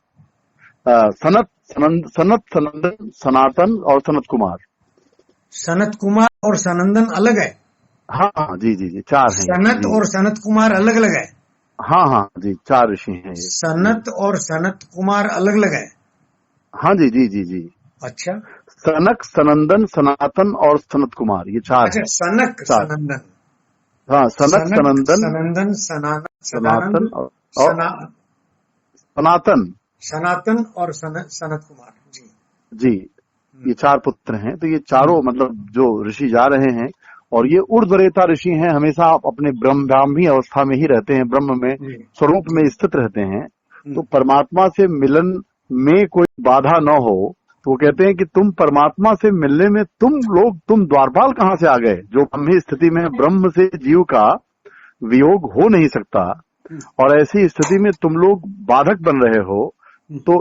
सनत सनत सनंदन सनातन और सनत कुमार, सनत कुमार और सनंदन अलग है। हाँ हाँ जी जी जी, 4 हैं ये, सनत जी और सनत कुमार अलग अलग है। हाँ हाँ जी, 4 ऋषि हैं ये, सनत और सनत कुमार अलग अलग है। हाँ जी जी जी जी, अच्छा, सनक सनंदन सनातन और सनत कुमार, ये 4 अच्छा, हैं, सनक 4, सनंदन, हाँ सनक सनक सनंदन सनंदन सदानंद सनातन और सना सनातन, सनातन और सनत कुमार। जी, जी, ये 4 पुत्र हैं। तो ये चारों मतलब जो ऋषि जा रहे हैं, और ये ऊर्ध्वरेता ऋषि हैं, हमेशा अपने ब्रह्मी अवस्था में ही रहते हैं, ब्रह्म में जी, स्वरूप में स्थित रहते हैं। तो परमात्मा से मिलन में कोई बाधा न हो, तो वो कहते हैं कि तुम परमात्मा से मिलने में तुम द्वारपाल कहाँ से आ गए, जो ब्रह्मी स्थिति में ब्रह्म से जीव का वियोग हो नहीं सकता, और ऐसी स्थिति में तुम लोग बाधक बन रहे हो। तो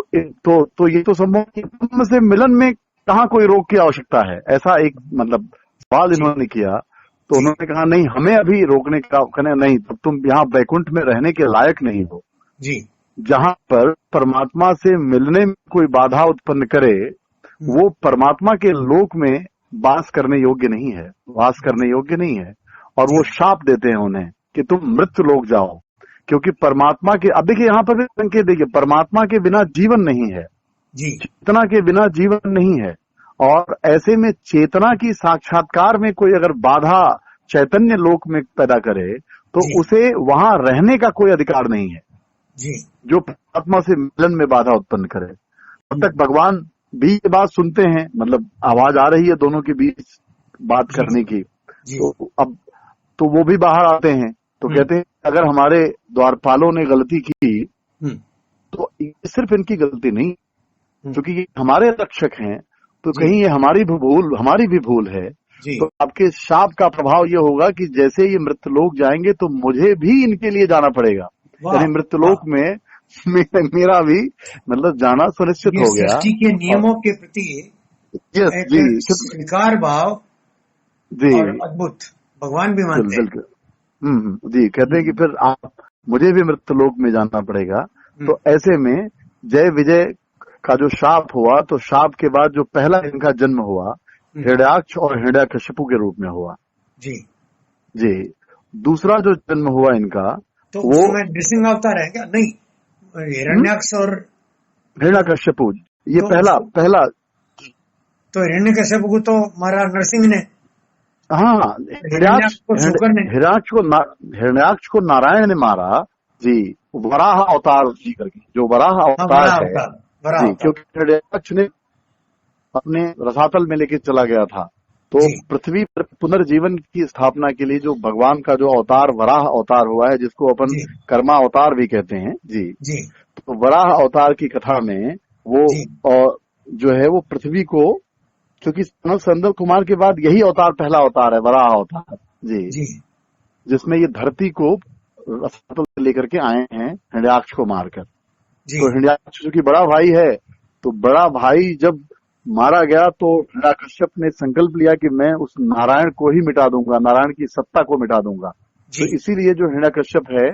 ये तो संभव है, ब्रह्म से मिलन में कहाँ कोई रोग की आवश्यकता है, ऐसा एक मतलब सवाल इन्होंने किया। तो उन्होंने कहा नहीं, हमें अभी रोकने का कहना नहीं, तो तुम यहाँ वैकुंठ में रहने के लायक नहीं हो। जी, जहाँ पर परमात्मा से मिलने में कोई बाधा उत्पन्न करे, वो परमात्मा के लोक में वास करने योग्य नहीं है, वास करने योग्य नहीं है। और वो शाप देते हैं उन्हें कि तुम मृत्यु लोक जाओ, क्योंकि परमात्मा के, अब देखिए यहाँ पर भी संकेत देखिए, परमात्मा के बिना जीवन नहीं है, जी, चेतना के बिना जीवन नहीं है, और ऐसे में चेतना की साक्षात्कार में कोई अगर बाधा चैतन्य लोक में पैदा करे, तो उसे वहां रहने का कोई अधिकार नहीं है, जी, जो परमात्मा से मिलन में बाधा उत्पन्न करे। तब तक भगवान भी ये बात सुनते हैं, मतलब आवाज आ रही है दोनों के बीच बात करने की, तो अब तो वो भी बाहर आते हैं, तो कहते हैं अगर हमारे द्वारपालों ने गलती की तो ये सिर्फ इनकी गलती नहीं, क्योंकि ये हमारे रक्षक हैं, तो कहीं ये हमारी भी भूल है। तो आपके शाप का प्रभाव ये होगा कि जैसे ये मृत्युलोक जाएंगे तो मुझे भी इनके लिए जाना पड़ेगा, यानी मृत्युलोक में मेरा भी मतलब जाना सुनिश्चित हो गया। सृष्टि के नियमों के प्रति जी स्वीकार भाव जी, और अद्भुत भगवान भी मानते हैं। जी, कहते हैं कि फिर आप मुझे भी मृत्युलोक में जाना पड़ेगा। तो ऐसे में जय विजय का जो शाप हुआ, तो शाप के बाद जो पहला इनका जन्म हुआ हिरण्याक्ष और हिरण्यकशिपु के रूप में हुआ। जी, जी, दूसरा जो जन्म हुआ इनका तो वो उसमें नृसिंह अवतार है क्या? नहीं, हिरण्याक्ष और हिरण्यकश्यपु, ये तो पहला तो हिरण्यकश्यप को तो मारा नरसिंह ने, हाँ, हिरण्याक्ष को शुकर ने। हिरण्याक्ष को नारायण ने मारा जी, वराह अवतार जी करके, जो वराह अवतार है जी, क्योंकि हिरण्याक्ष ने अपने रसातल में लेके चला गया था, तो पृथ्वी पर पुनर्जीवन की स्थापना के लिए जो भगवान का जो अवतार वराह अवतार हुआ है, जिसको अपन कर्मा अवतार भी कहते हैं जी, तो वराह अवतार की कथा में वो जो है वो पृथ्वी को, क्योंकि संदल कुमार के बाद यही अवतार पहला अवतार है वराह अवतार जी, जिसमें ये धरती को रसातल से लेकर के आए हैं हिरण्याक्ष को मारकर। तो हिरण्याक्ष की बड़ा भाई है, तो बड़ा भाई जब मारा गया तो हिरण्यकश्यप ने संकल्प लिया कि मैं उस नारायण को ही मिटा दूंगा, नारायण की सत्ता को मिटा दूंगा। तो इसीलिए जो हिरण्यकश्यप है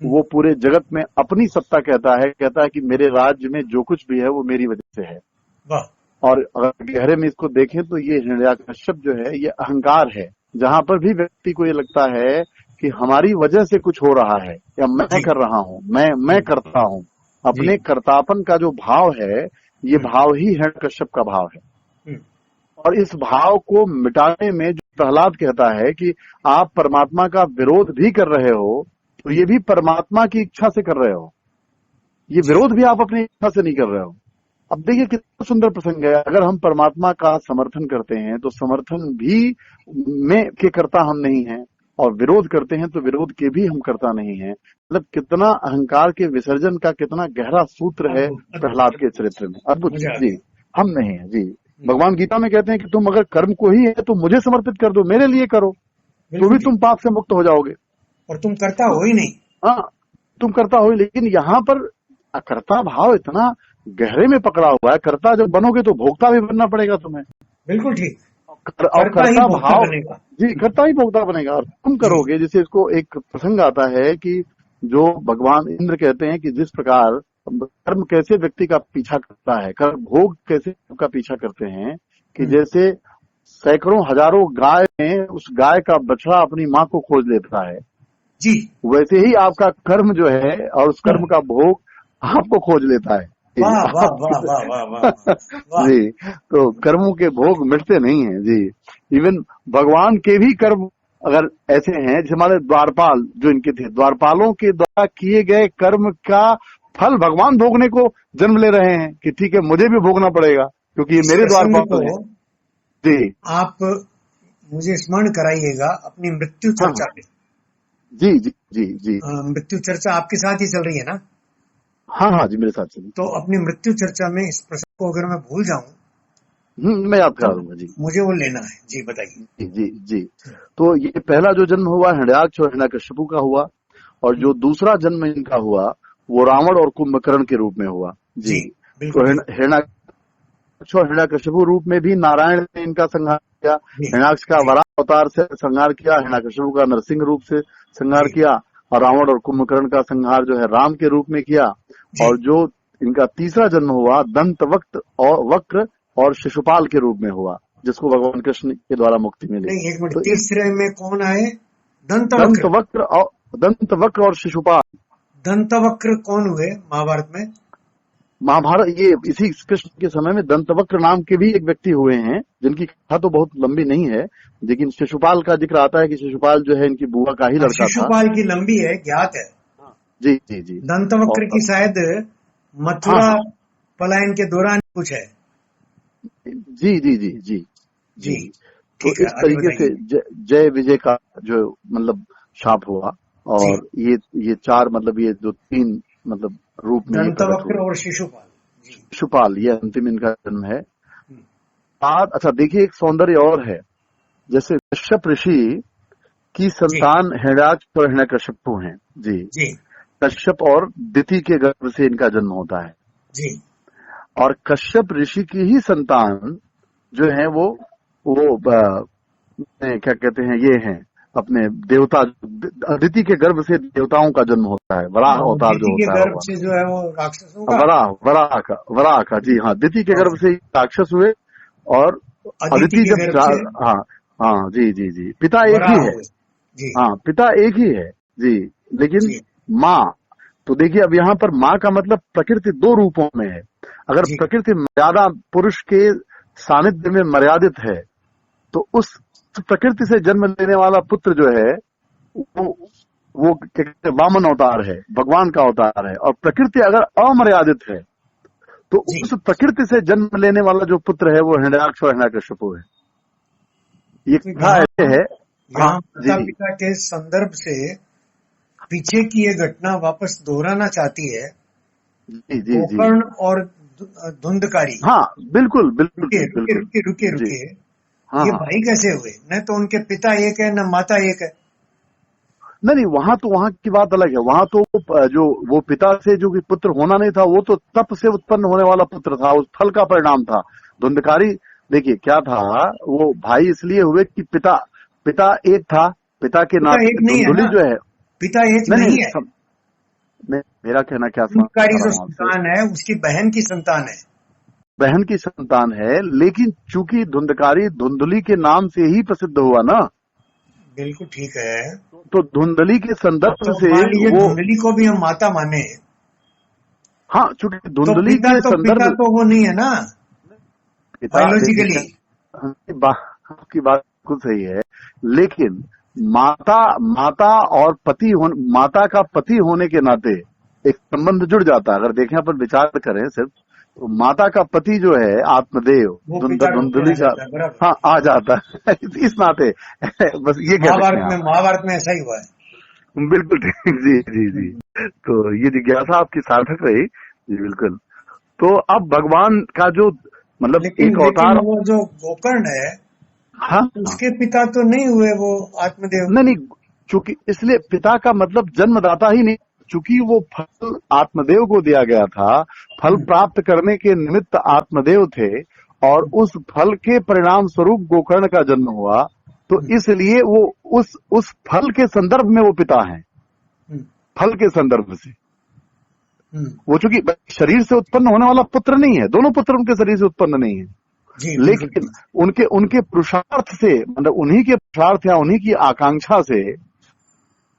वो पूरे जगत में अपनी सत्ता कहता है कि मेरे राज्य में जो कुछ भी है वो मेरी वजह से है। और अगर गहरे में इसको देखें तो ये हिरण्यकश्यप जो है ये अहंकार है। जहां पर भी व्यक्ति को ये लगता है कि हमारी वजह से कुछ हो रहा है या मैं कर रहा हूँ, मैं करता हूँ, अपने कर्तापन का जो भाव है ये भाव ही हिरण्यकश्यप का भाव है। और इस भाव को मिटाने में जो प्रहलाद कहता है कि आप परमात्मा का विरोध भी कर रहे हो तो ये भी परमात्मा की इच्छा से कर रहे हो, ये विरोध भी आप अपनी इच्छा से नहीं कर रहे हो। अब देखिए कितना सुंदर प्रसंग है, अगर हम परमात्मा का समर्थन करते हैं तो समर्थन भी में के करता हम नहीं हैं, और विरोध करते हैं तो विरोध के भी हम करता नहीं हैं। मतलब कितना अहंकार के विसर्जन का कितना गहरा सूत्र है प्रहलाद के चरित्र में, अद्भुत जी। हम नहीं है जी, भगवान गीता में कहते हैं कि तुम अगर कर्म को ही है तो मुझे समर्पित कर दो, मेरे लिए करो, तो भी तुम पाप से मुक्त हो जाओगे। और तुम करता हो ही नहीं। हाँ, तुम करता हो, लेकिन यहाँ पर अकर्ता भाव इतना गहरे में पकड़ा हुआ है। कर्ता जब बनोगे तो भोक्ता भी बनना पड़ेगा तुम्हें। बिल्कुल ठीक। और कर्ता भाव जी, कर्ता ही भोक्ता बनेगा। और तुम करोगे, जैसे इसको एक प्रसंग आता है कि जो भगवान इंद्र कहते हैं कि जिस प्रकार कर्म कैसे व्यक्ति का पीछा करता है, कर्म भोग कैसे का पीछा करते हैं, कि जैसे सैकड़ों हजारों गाय में उस गाय का बछड़ा अपनी माँ को खोज लेता है जी, वैसे ही आपका कर्म जो है और उस कर्म का भोग आपको खोज लेता है। वाह वाह वाह वाह वाह वाह जी, तो कर्मों के भोग मिटते नहीं हैं जी। इवन भगवान के भी कर्म अगर ऐसे हैं, जैसे हमारे द्वारपाल जो इनके थे, द्वारपालों के द्वारा किए गए कर्म का फल भगवान भोगने को जन्म ले रहे हैं कि ठीक है मुझे भी भोगना पड़ेगा क्योंकि ये मेरे द्वारपाल हैं जी। आप मुझे स्मरण कराइएगा अपनी मृत्यु चर्चा में। जी जी जी जी, मृत्यु चर्चा आपके साथ ही चल रही है ना? हाँ हाँ जी, मेरे साथ चलिए। तो अपनी मृत्यु चर्चा में इस प्रसंग को अगर मैं भूल जाऊं मैं याद करा दूंगा जी। मुझे वो लेना है जी, बताइए। जी जी जी, तो ये पहला जो जन्म हुआ हिरण्याक्ष और हिरण्यकश्यपु का हुआ, और जो दूसरा जन्म इनका हुआ वो रावण और कुंभकर्ण के रूप में हुआ जी। तो हिरण्याक्ष और हिरण्यकश्यपु रूप में भी नारायण ने इनका संहार किया। हिरण्याक्ष का वराह अवतार से संहार किया, हिरण्यकश्यपु का नरसिंह रूप से संहार किया, और रावण और कुंभकर्ण का संहार जो है राम के रूप में किया। और जो इनका तीसरा जन्म हुआ दंत वक्र और शिशुपाल के रूप में हुआ, जिसको भगवान कृष्ण के द्वारा मुक्ति मिली। एक मिनट, तो तीसरे में कौन आए? दंत वक्र और शिशुपाल। दंत वक्र कौन हुए महाभारत में? महाभारत ये इसी कृष्ण के समय में दंत वक्र नाम के भी एक व्यक्ति हुए हैं, जिनकी कथा तो बहुत लंबी नहीं है, लेकिन शिशुपाल का जिक्र आता है कि शिशुपाल जो है इनकी बुआ का ही लड़का था। शिशुपाल की लंबी है, ज्ञात है जी जी जी। दंत वक्र की शायद मथुरा पलायन के दौरान कुछ है। जी जी जी जी जी, तो इस तरीके से जय विजय का जो मतलब शाप हुआ, और ये चार मतलब ये जो तीन मतलब रूप में दंतवक्र और शिशुपाल ये अंतिम इनका जन्म है। अच्छा देखिए, एक सौंदर्य और है, जैसे कश्यप ऋषि की संतान हिरण्याक्ष और हिरण्यकश्यपु हैं जी। कश्यप और दिति के गर्भ से इनका जन्म होता है जी। और कश्यप ऋषि की ही संतान जो है वो क्या कहते हैं, ये हैं अपने देवता। अदिति के गर्भ से देवताओं का जन्म होता है, वराह अवतार जो होता है, गर्भ से जो है वो राक्षसों का वराह का जी हाँ, दिति के गर्भ से राक्षस हुए, और अदिति जब हाँ जी जी जी, पिता एक ही है जी हाँ, पिता एक ही है जी, लेकिन जी माँ, तो देखिए अब यहाँ पर माँ का मतलब प्रकृति दो रूपों में है। अगर जी प्रकृति मर्यादा पुरुष के सानिध्य में मर्यादित है, तो उस प्रकृति से जन्म लेने वाला पुत्र जो है वो क्या कहते हैं, वामन अवतार है, भगवान का अवतार है। और प्रकृति अगर अमर्यादित है, तो जी। उस प्रकृति से जन्म लेने वाला जो पुत्र है वो हिरण्याक्ष और हिरण्यकशिपु है। ये तो कथा ऐसे है। हाँ यहाँ जी माता पिता के संदर्भ से पीछे की ये घटना वापस दोहराना चाहती है, जी जी जी। गोकर्ण और धुंधकारी। हाँ बिल्कुल बिल्कुल रुकिए रुकिए बिल्कुल रुकिए रुकिए जी। रुकिए, हाँ ये हाँ, भाई कैसे हुए? न तो उनके पिता एक है, न माता एक है। नहीं नहीं, वहां तो वहां की बात अलग है। वहां तो जो वो पिता से जो कि पुत्र होना नहीं था, वो तो तप से उत्पन्न होने वाला पुत्र था, उस फल का परिणाम था। धुंधकारी देखिए क्या था, वो भाई इसलिए हुए कि पिता पिता एक था, पिता के पिता एक नाते नहीं है धुंधुली ना, जो है। पिता एक नहीं नहीं नहीं है। मेरा कहना क्या समझ धुंधकारी रहा जो हूँ आपसे, संतान है उसकी बहन की संतान है। बहन की संतान है, लेकिन चूंकि धुंधकारी धुंधुली के नाम से ही प्रसिद्ध हुआ ना, बिल्कुल ठीक है। तो धुंधली के संदर्भ तो से मान लीजिए वो, धुंधली को भी हम माता माने, हाँ चूंकि तो धुंधली पिता के तो पिता संदर्भ, तो वो नहीं है ना पिता बायोलॉजिकली। देखिए आपकी बात बिल्कुल सही है, लेकिन माता माता और पति माता का पति होने के नाते एक संबंध जुड़ जाता है। अगर देखें अपन विचार करें सिर्फ, तो माता का पति जो है आत्मदेव वो पिता रूप में आ धुंधली का, जाता है, बराबर। हाँ आ जाता है इस नाते बस ये कह सकते हैं आप। महाभारत में ऐसा ही हुआ है। बिल्कुल ठीक, जी जी जी। तो ये जिज्ञासा आपकी सार्थक रही जी, बिल्कुल। तो अब भगवान का जो मतलब लेकिन एक लेकिन अवतार, वो जो गोकर्ण है, हाँ हाँ, उसके पिता तो नहीं हुए वो आत्मदेव। नहीं नहीं, चूंकि इसलिए पिता का मतलब जन्मदाता ही नहीं, चूंकि वो फल आत्मदेव को दिया गया था, फल हम्म, प्राप्त करने के निमित्त आत्मदेव थे, और उस फल के परिणाम स्वरूप गोकर्ण का जन्म हुआ, तो हम्म, इसलिए वो उस फल के संदर्भ में वो पिता हैं, हम्म, फल के संदर्भ से। हम्म, वो चूंकि शरीर से उत्पन्न होने वाला पुत्र नहीं है, दोनों पुत्र उनके शरीर से उत्पन्न नहीं है, जी बिल्कुल लेकिन ठीक। उनके उनके पुरुषार्थ से, मतलब उन्हीं के पुरुषार्थ या उन्हीं की आकांक्षा से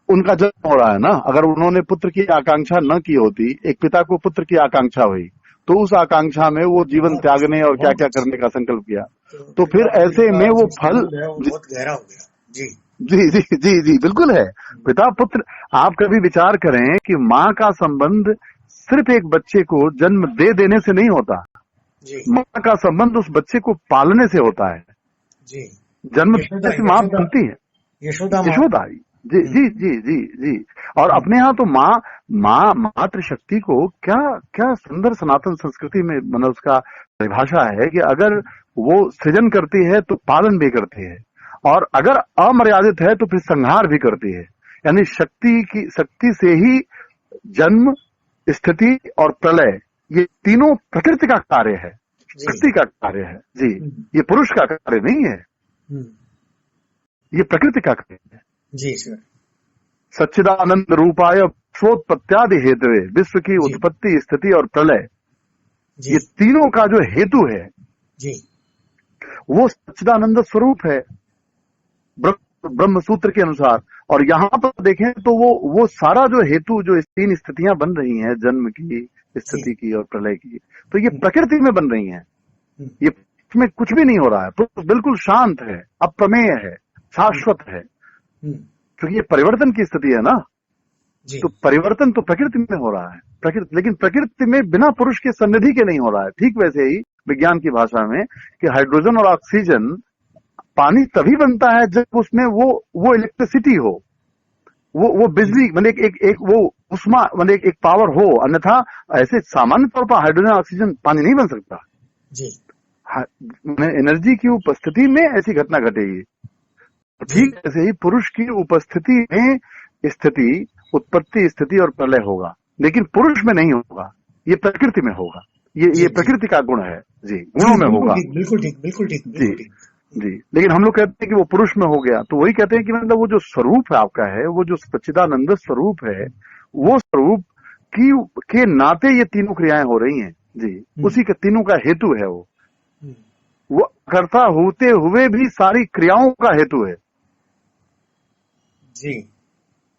उनका जन्म हो रहा है ना। अगर उन्होंने पुत्र की आकांक्षा न की होती, एक पिता को पुत्र की आकांक्षा हुई, तो उस आकांक्षा में वो जीवन बहुत त्यागने और क्या बहुत क्या अच्छी। करने का संकल्प किया, तो तो फिर पिता पुत्र ऐसे का में वो जो फल, संबंध है वो जी बहुत गहरा हो गया। जी जी जी जी जी बिल्कुल है। पिता पुत्र, आप कभी विचार करें कि माँ का संबंध सिर्फ एक बच्चे को जन्म दे देने से नहीं होता, जी माँ का संबंध उस बच्चे को पालने से होता है। जी। जन्म देने यशोदा से माँ यशोदा बनती है, यशोदा माँ। यशोदा जी हम्म, जी जी जी जी। और हम्म, अपने यहाँ तो माँ माँ मातृशक्ति को क्या क्या सुंदर सनातन संस्कृति में मतलब उसका परिभाषा है कि अगर वो सृजन करती है तो पालन भी करती है, और अगर अमर्यादित है तो फिर संहार भी करती है। यानी शक्ति से ही जन्म, स्थिति और प्रलय, ये तीनों प्रकृति का कार्य है, जी शक्ति का कार्य है जी। हम्म, ये पुरुष का कार्य नहीं है, हम्म, ये प्रकृति का कार्य है। जी सर। सच्चिदानंद रूपाय स्वोत्पत्त्यादि हेतुए, विश्व की जी उत्पत्ति स्थिति और प्रलय, जी ये तीनों का जो हेतु है जी वो सच्चिदानंद स्वरूप है ब्रह्म सूत्र के अनुसार। और यहाँ पर देखें तो वो सारा जो हेतु, जो इस तीन स्थितियां बन रही हैं, जन्म की, जी स्थिति की और प्रलय की, तो ये हम्म, प्रकृति में बन रही हैं। हम्म, ये इसमें कुछ भी नहीं हो रहा है, तो बिल्कुल शांत है, अप्रमेय है, शाश्वत है, हम्म, क्योंकि ये परिवर्तन की स्थिति है ना। जी तो परिवर्तन तो प्रकृति में हो रहा है, प्रकृति, लेकिन प्रकृति में बिना पुरुष के सन्निधि के नहीं हो रहा है। ठीक वैसे ही विज्ञान की भाषा में कि हाइड्रोजन और ऑक्सीजन, पानी तभी बनता है जब उसमें वो इलेक्ट्रिसिटी हो, वो बिजली, मतलब एक वो उष्मा, मतलब एक पावर हो, अन्यथा ऐसे सामान्य तौर पर हाइड्रोजन ऑक्सीजन पानी नहीं बन सकता। जी एनर्जी की उपस्थिति में ऐसी घटना घटेगी। जी ठीक ऐसे ही पुरुष की उपस्थिति में स्थिति, उत्पत्ति, स्थिति और प्रलय होगा, लेकिन पुरुष में नहीं होगा, ये प्रकृति में होगा। जी ये जी प्रकृति का गुण है जी, जी गुणों में बिल्कुल होगा ठीक बिल्कुल ठीक बिल्कुल ठीक जी बिल्कुल ठीक। जी। लेकिन हम लोग कहते हैं कि वो पुरुष में हो गया, तो वही कहते हैं कि मतलब वो जो स्वरूप है आपका है, वो जो सच्चिदानंद स्वरूप है, वो स्वरूप की के नाते ये तीनों क्रियाएं हो रही हैं जी, उसी के तीनों का हेतु है हम्म, वो कर्ता होते हुए भी सारी क्रियाओं का हेतु है। जी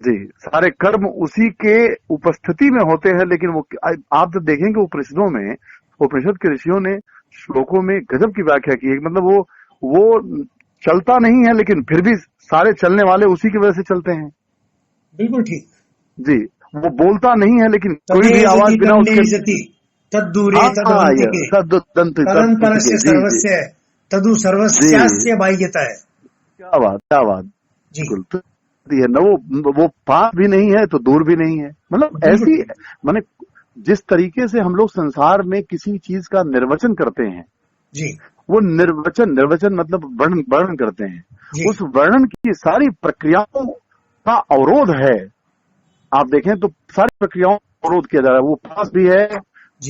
जी, सारे कर्म उसी के उपस्थिति में होते हैं। लेकिन वो आप जब देखेंगे उपनिषदों में, उपनिषद के ऋषियों ने श्लोकों में गजब की व्याख्या की है। मतलब वो चलता नहीं है, लेकिन फिर भी सारे चलने वाले उसी की वजह से चलते हैं। बिल्कुल ठीक। जी, वो बोलता नहीं है, लेकिन कोई भी आवाज बिना उसके तद्दूरे तदवंतिके तदंतरस्य सर्वस्य तदु सर्वस्यास्य बाह्यता है। क्या बात, क्या बात। जी बिल्कुल है ना, वो पास भी नहीं है तो दूर भी नहीं है। मतलब ऐसी, माने जिस तरीके से हम लोग संसार में किसी चीज का निर्वचन करते हैं, जी वो निर्वचन मतलब वर्णन करते हैं। उस वर्णन की सारी प्रक्रियाओं का अवरोध है। आप देखें तो सारी प्रक्रियाओं का अवरोध किया जा रहा है। वो पास भी है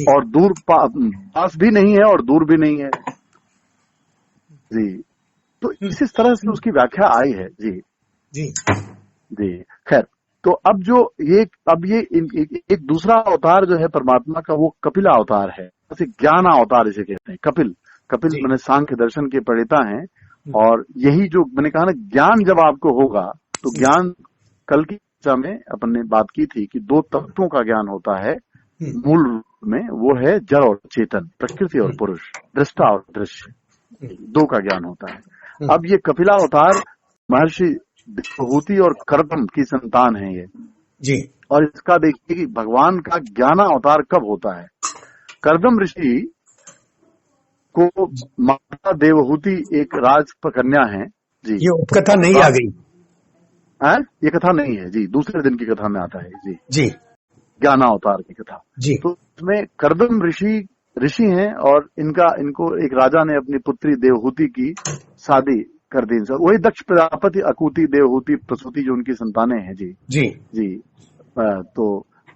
और दूर, पास भी नहीं है और दूर भी नहीं है। जी, तो इस तरह से उसकी व्याख्या आई है। जी जी जी। खैर, तो अब ये एक दूसरा अवतार जो है परमात्मा का, वो कपिला अवतार है। जैसे ज्ञान अवतार इसे कहते हैं। कपिल मैंने सांख्य दर्शन के प्रणेता हैं। और यही जो मैंने कहा ना, ज्ञान जब आपको होगा तो ज्ञान, कल की चर्चा में अपन ने बात की थी कि 2 तत्वों का ज्ञान होता है मूल रूप में। वो है जड़ और चेतन, प्रकृति और पुरुष, दृष्टा और दृश्य, 2 का ज्ञान होता है। अब ये कपिला अवतार महर्षि देवहूति और कर्दम की संतान है ये जी। और इसका देखिए कि भगवान का ज्ञान अवतार कब होता है। कर्दम ऋषि को माता देवहूति एक राजकन्या है। जी, ये उपकथा नहीं आ गई है, ये कथा नहीं है जी, दूसरे दिन की कथा में आता है। जी जी, ज्ञान अवतार की कथा। जी, तो इसमें कर्दम ऋषि हैं और इनको एक राजा ने अपनी पुत्री देवहूति की शादी कर दी। वही दक्ष प्रजापति, अकूति, देवहूति, प्रसूति जो उनकी संतानें हैं। जी जी जी। तो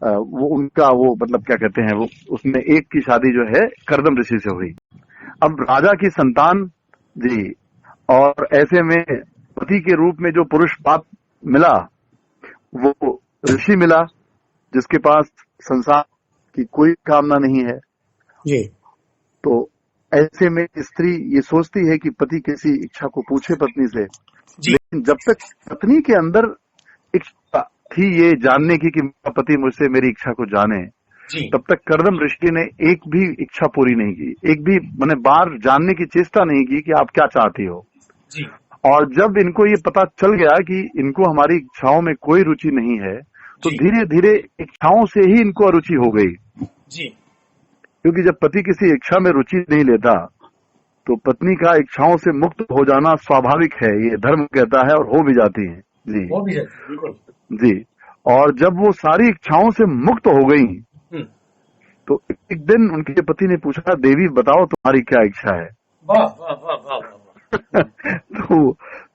वो उनका वो मतलब क्या कहते हैं, वो उसमें एक की शादी जो है कर्दम ऋषि से हुई। अब राजा की संतान जी, और ऐसे में पति के रूप में जो पुरुष पाप मिला, वो ऋषि मिला जिसके पास संसार की कोई कामना नहीं है। जी। तो ऐसे में स्त्री ये सोचती है कि पति किसी इच्छा को पूछे पत्नी से, लेकिन जब तक पत्नी के अंदर इच्छा थी ये जानने की कि मेरा पति मुझसे मेरी इच्छा को जाने, तब तक कर्दम ऋषि ने एक भी इच्छा पूरी नहीं की, एक भी मैंने बार जानने की चेष्टा नहीं की कि आप क्या चाहती हो। जी। और जब इनको ये पता चल गया कि इनको हमारी इच्छाओं में कोई रुचि नहीं है, तो धीरे धीरे इच्छाओं से ही इनको अरुचि हो गई। जी। क्योंकि जब पति किसी इच्छा में रुचि नहीं लेता तो पत्नी का इच्छाओं से मुक्त हो जाना स्वाभाविक है, ये धर्म कहता है, और हो भी जाती है। जी, हो भी जाती है, बिल्कुल। जी। और जब वो सारी इच्छाओं से मुक्त हो गई तो एक दिन उनके पति ने पूछा, देवी बताओ तुम्हारी क्या इच्छा है। वाह वाह वाह वाह वाह।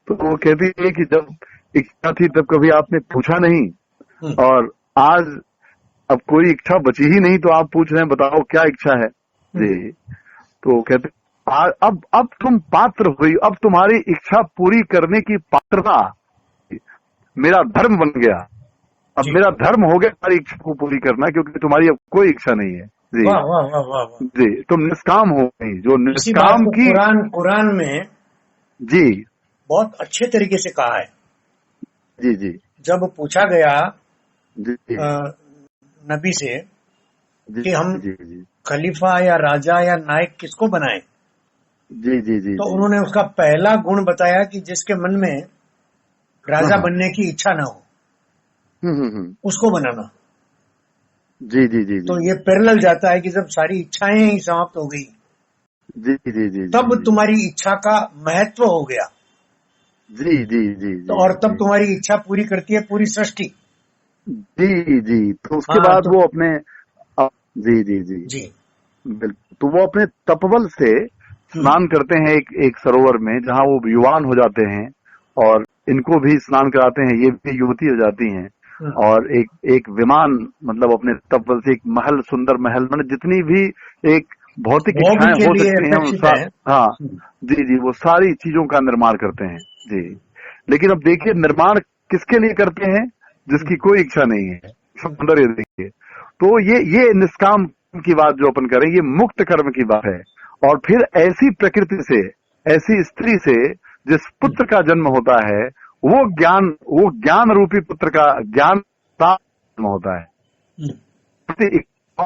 तो वो कहती है कि जब इच्छा थी तब कभी आपने पूछा नहीं, और आज अब कोई इच्छा बची ही नहीं तो आप पूछ रहे हैं बताओ क्या इच्छा है। जी। तो कहते अब तुम पात्र हुई, अब तुम्हारी इच्छा पूरी करने की पात्रता मेरा धर्म बन गया। अब मेरा धर्म हो गया तुम्हारी इच्छा को पूरी करना, क्योंकि तुम्हारी अब कोई इच्छा नहीं है। जी वाह वाह वाह वाह। जी, तुम निष्काम हो गई। जो निष्काम की कुरान में जी बहुत अच्छे तरीके से कहा है। जी जी। जब पूछा गया जी नबी से कि हम जी जी खलीफा या राजा या नायक किसको बनाएं, जी जी जी, तो उन्होंने उसका पहला गुण बताया कि जिसके मन में राजा बनने की इच्छा ना हो, उसको बनाना। जी जी जी। तो ये पैरेलल जाता है कि जब सारी इच्छाएं ही समाप्त हो गई, जी जी जी, तब तुम्हारी इच्छा का महत्व हो गया। जी जी जी। तो और तब तुम्हारी इच्छा पूरी करती है पूरी सृष्टि। जी जी। तो उसके बाद वो अपने जी जी जी जी बिल्कुल, तो वो अपने तपबल से स्नान करते हैं एक सरोवर में, जहाँ वो युवान हो जाते हैं, और इनको भी स्नान कराते हैं, ये भी युवती हो जाती हैं। और एक विमान, मतलब अपने तपबल से एक महल, सुंदर महल, मतलब जितनी भी एक भौतिक इच्छाएं हो सकती हैं, हाँ जी जी, वो सारी चीजों का निर्माण करते हैं। जी। लेकिन अब देखिए, निर्माण किसके लिए करते हैं? जिसकी कोई इच्छा नहीं है। सौंदर्य देखिए, तो ये निष्काम की बात जो अपन करें, ये मुक्त कर्म की बात है। और फिर ऐसी प्रकृति से, ऐसी स्त्री से जिस पुत्र का जन्म होता है, वो ज्ञान रूपी पुत्र का ज्ञान प्राप्त होता है। प्रकृति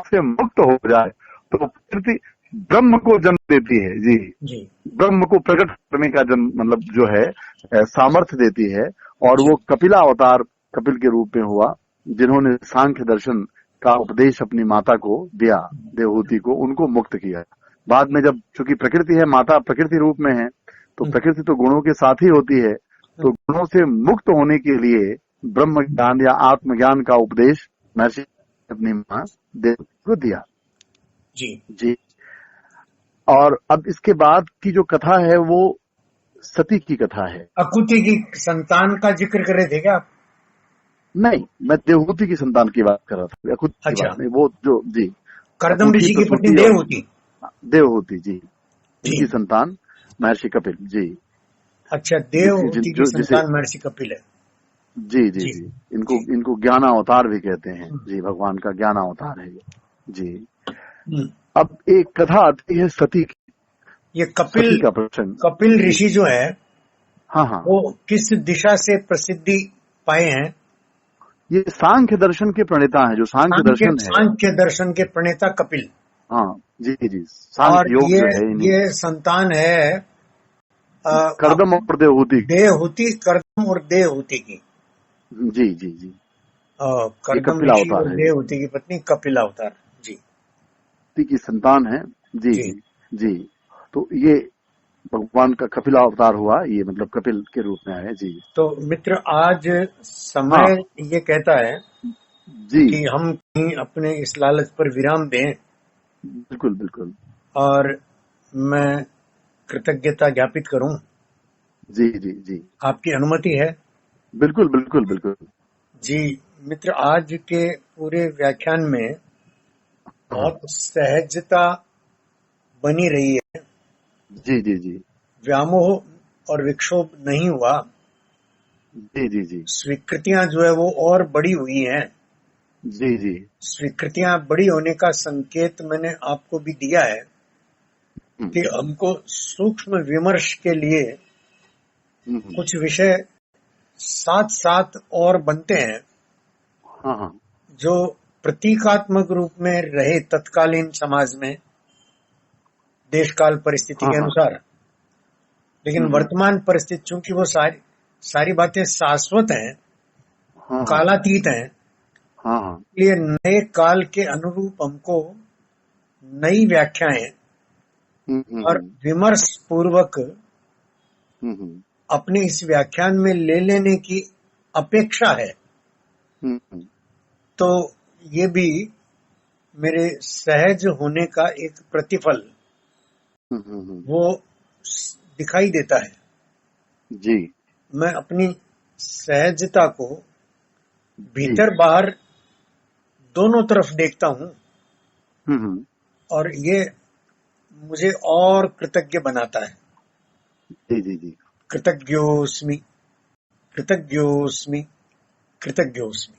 से मुक्त हो जाए तो प्रकृति ब्रह्म को जन्म देती है। जी, ब्रह्म को प्रकट करने का जन्म मतलब जो है सामर्थ्य देती है। और वो कपिला अवतार कपिल के रूप में हुआ, जिन्होंने सांख्य दर्शन का उपदेश अपनी माता को दिया, देवहूति को, उनको मुक्त किया। बाद में जब चूंकि प्रकृति है, माता प्रकृति रूप में है, तो प्रकृति तो गुणों के साथ ही होती है, तो गुणों से मुक्त होने के लिए ब्रह्म ज्ञान या आत्मज्ञान का उपदेश महर्षि अपनी मां देवहूति को दिया। जी। और अब इसके बाद की जो कथा है वो सती की कथा है। अकुति की संतान का जिक्र कर रहे थे क्या आप? नहीं, मैं देवहूति की संतान की बात कर रहा था, अकुति की बात नहीं। वो जो जी कर्दम ऋषि की पत्नी देवहूति जी, उनकी संतान महर्षि कपिल। जी, अच्छा, देवहूति की संतान महर्षि कपिल है। जी जी जी, इनको ज्ञान अवतार भी कहते हैं। जी, भगवान का ज्ञान अवतार है ये। जी। अब एक कथा आती है सती की। ये कपिल का प्रश्न, कपिल ऋषि जो है, हाँ, वो किस दिशा से प्रसिद्धि पाए हैं? ये सांख्य दर्शन के प्रणेता हैं, जो सांख्य दर्शन है। सांख्य दर्शन के प्रणेता कपिल। हाँ जी जी, सांख्य योग जो है ये संतान है कर्दम और देवहूति कर्दम और देवहूति की। जी जी जी, कर्दम ऋषि और देवहूति की पत्नी कपिल अवतार जी की संतान है। जी जी जी, तो ये भगवान का कपिल अवतार हुआ, ये मतलब कपिल के रूप में आए। जी, तो मित्र, आज समय ये कहता है जी कि हम कहीं अपने इस लालच पर विराम दें। बिल्कुल बिल्कुल। और मैं कृतज्ञता ज्ञापित करूं। जी जी जी, आपकी अनुमति है? बिल्कुल बिल्कुल बिल्कुल। जी मित्र, आज के पूरे व्याख्यान में बहुत सहजता बनी रही है। जी जी जी, व्यामोह और विक्षोभ नहीं हुआ। जी जी जी, स्वीकृतियां जो है वो और बड़ी हुई हैं। जी जी, स्वीकृतियां बड़ी होने का संकेत मैंने आपको भी दिया है कि हमको सूक्ष्म विमर्श के लिए कुछ विषय साथ साथ और बनते हैं। हाँ, जो प्रतीकात्मक रूप में रहे तत्कालीन समाज में, देश काल परिस्थिति के अनुसार, लेकिन वर्तमान परिस्थिति चूंकि वो सारी बातें शाश्वत हैं, कालातीत हैं, इसलिए नए काल के अनुरूप हमको नई व्याख्याएं और विमर्श पूर्वक अपने इस व्याख्यान में ले लेने की अपेक्षा है। तो ये भी मेरे सहज होने का एक प्रतिफल वो दिखाई देता है। जी, मैं अपनी सहजता को भीतर बाहर दोनों तरफ देखता हूँ और ये मुझे और कृतज्ञ बनाता है। जी जी जी, कृतज्ञोस्मि, कृतज्ञोस्मि, कृतज्ञोस्मि।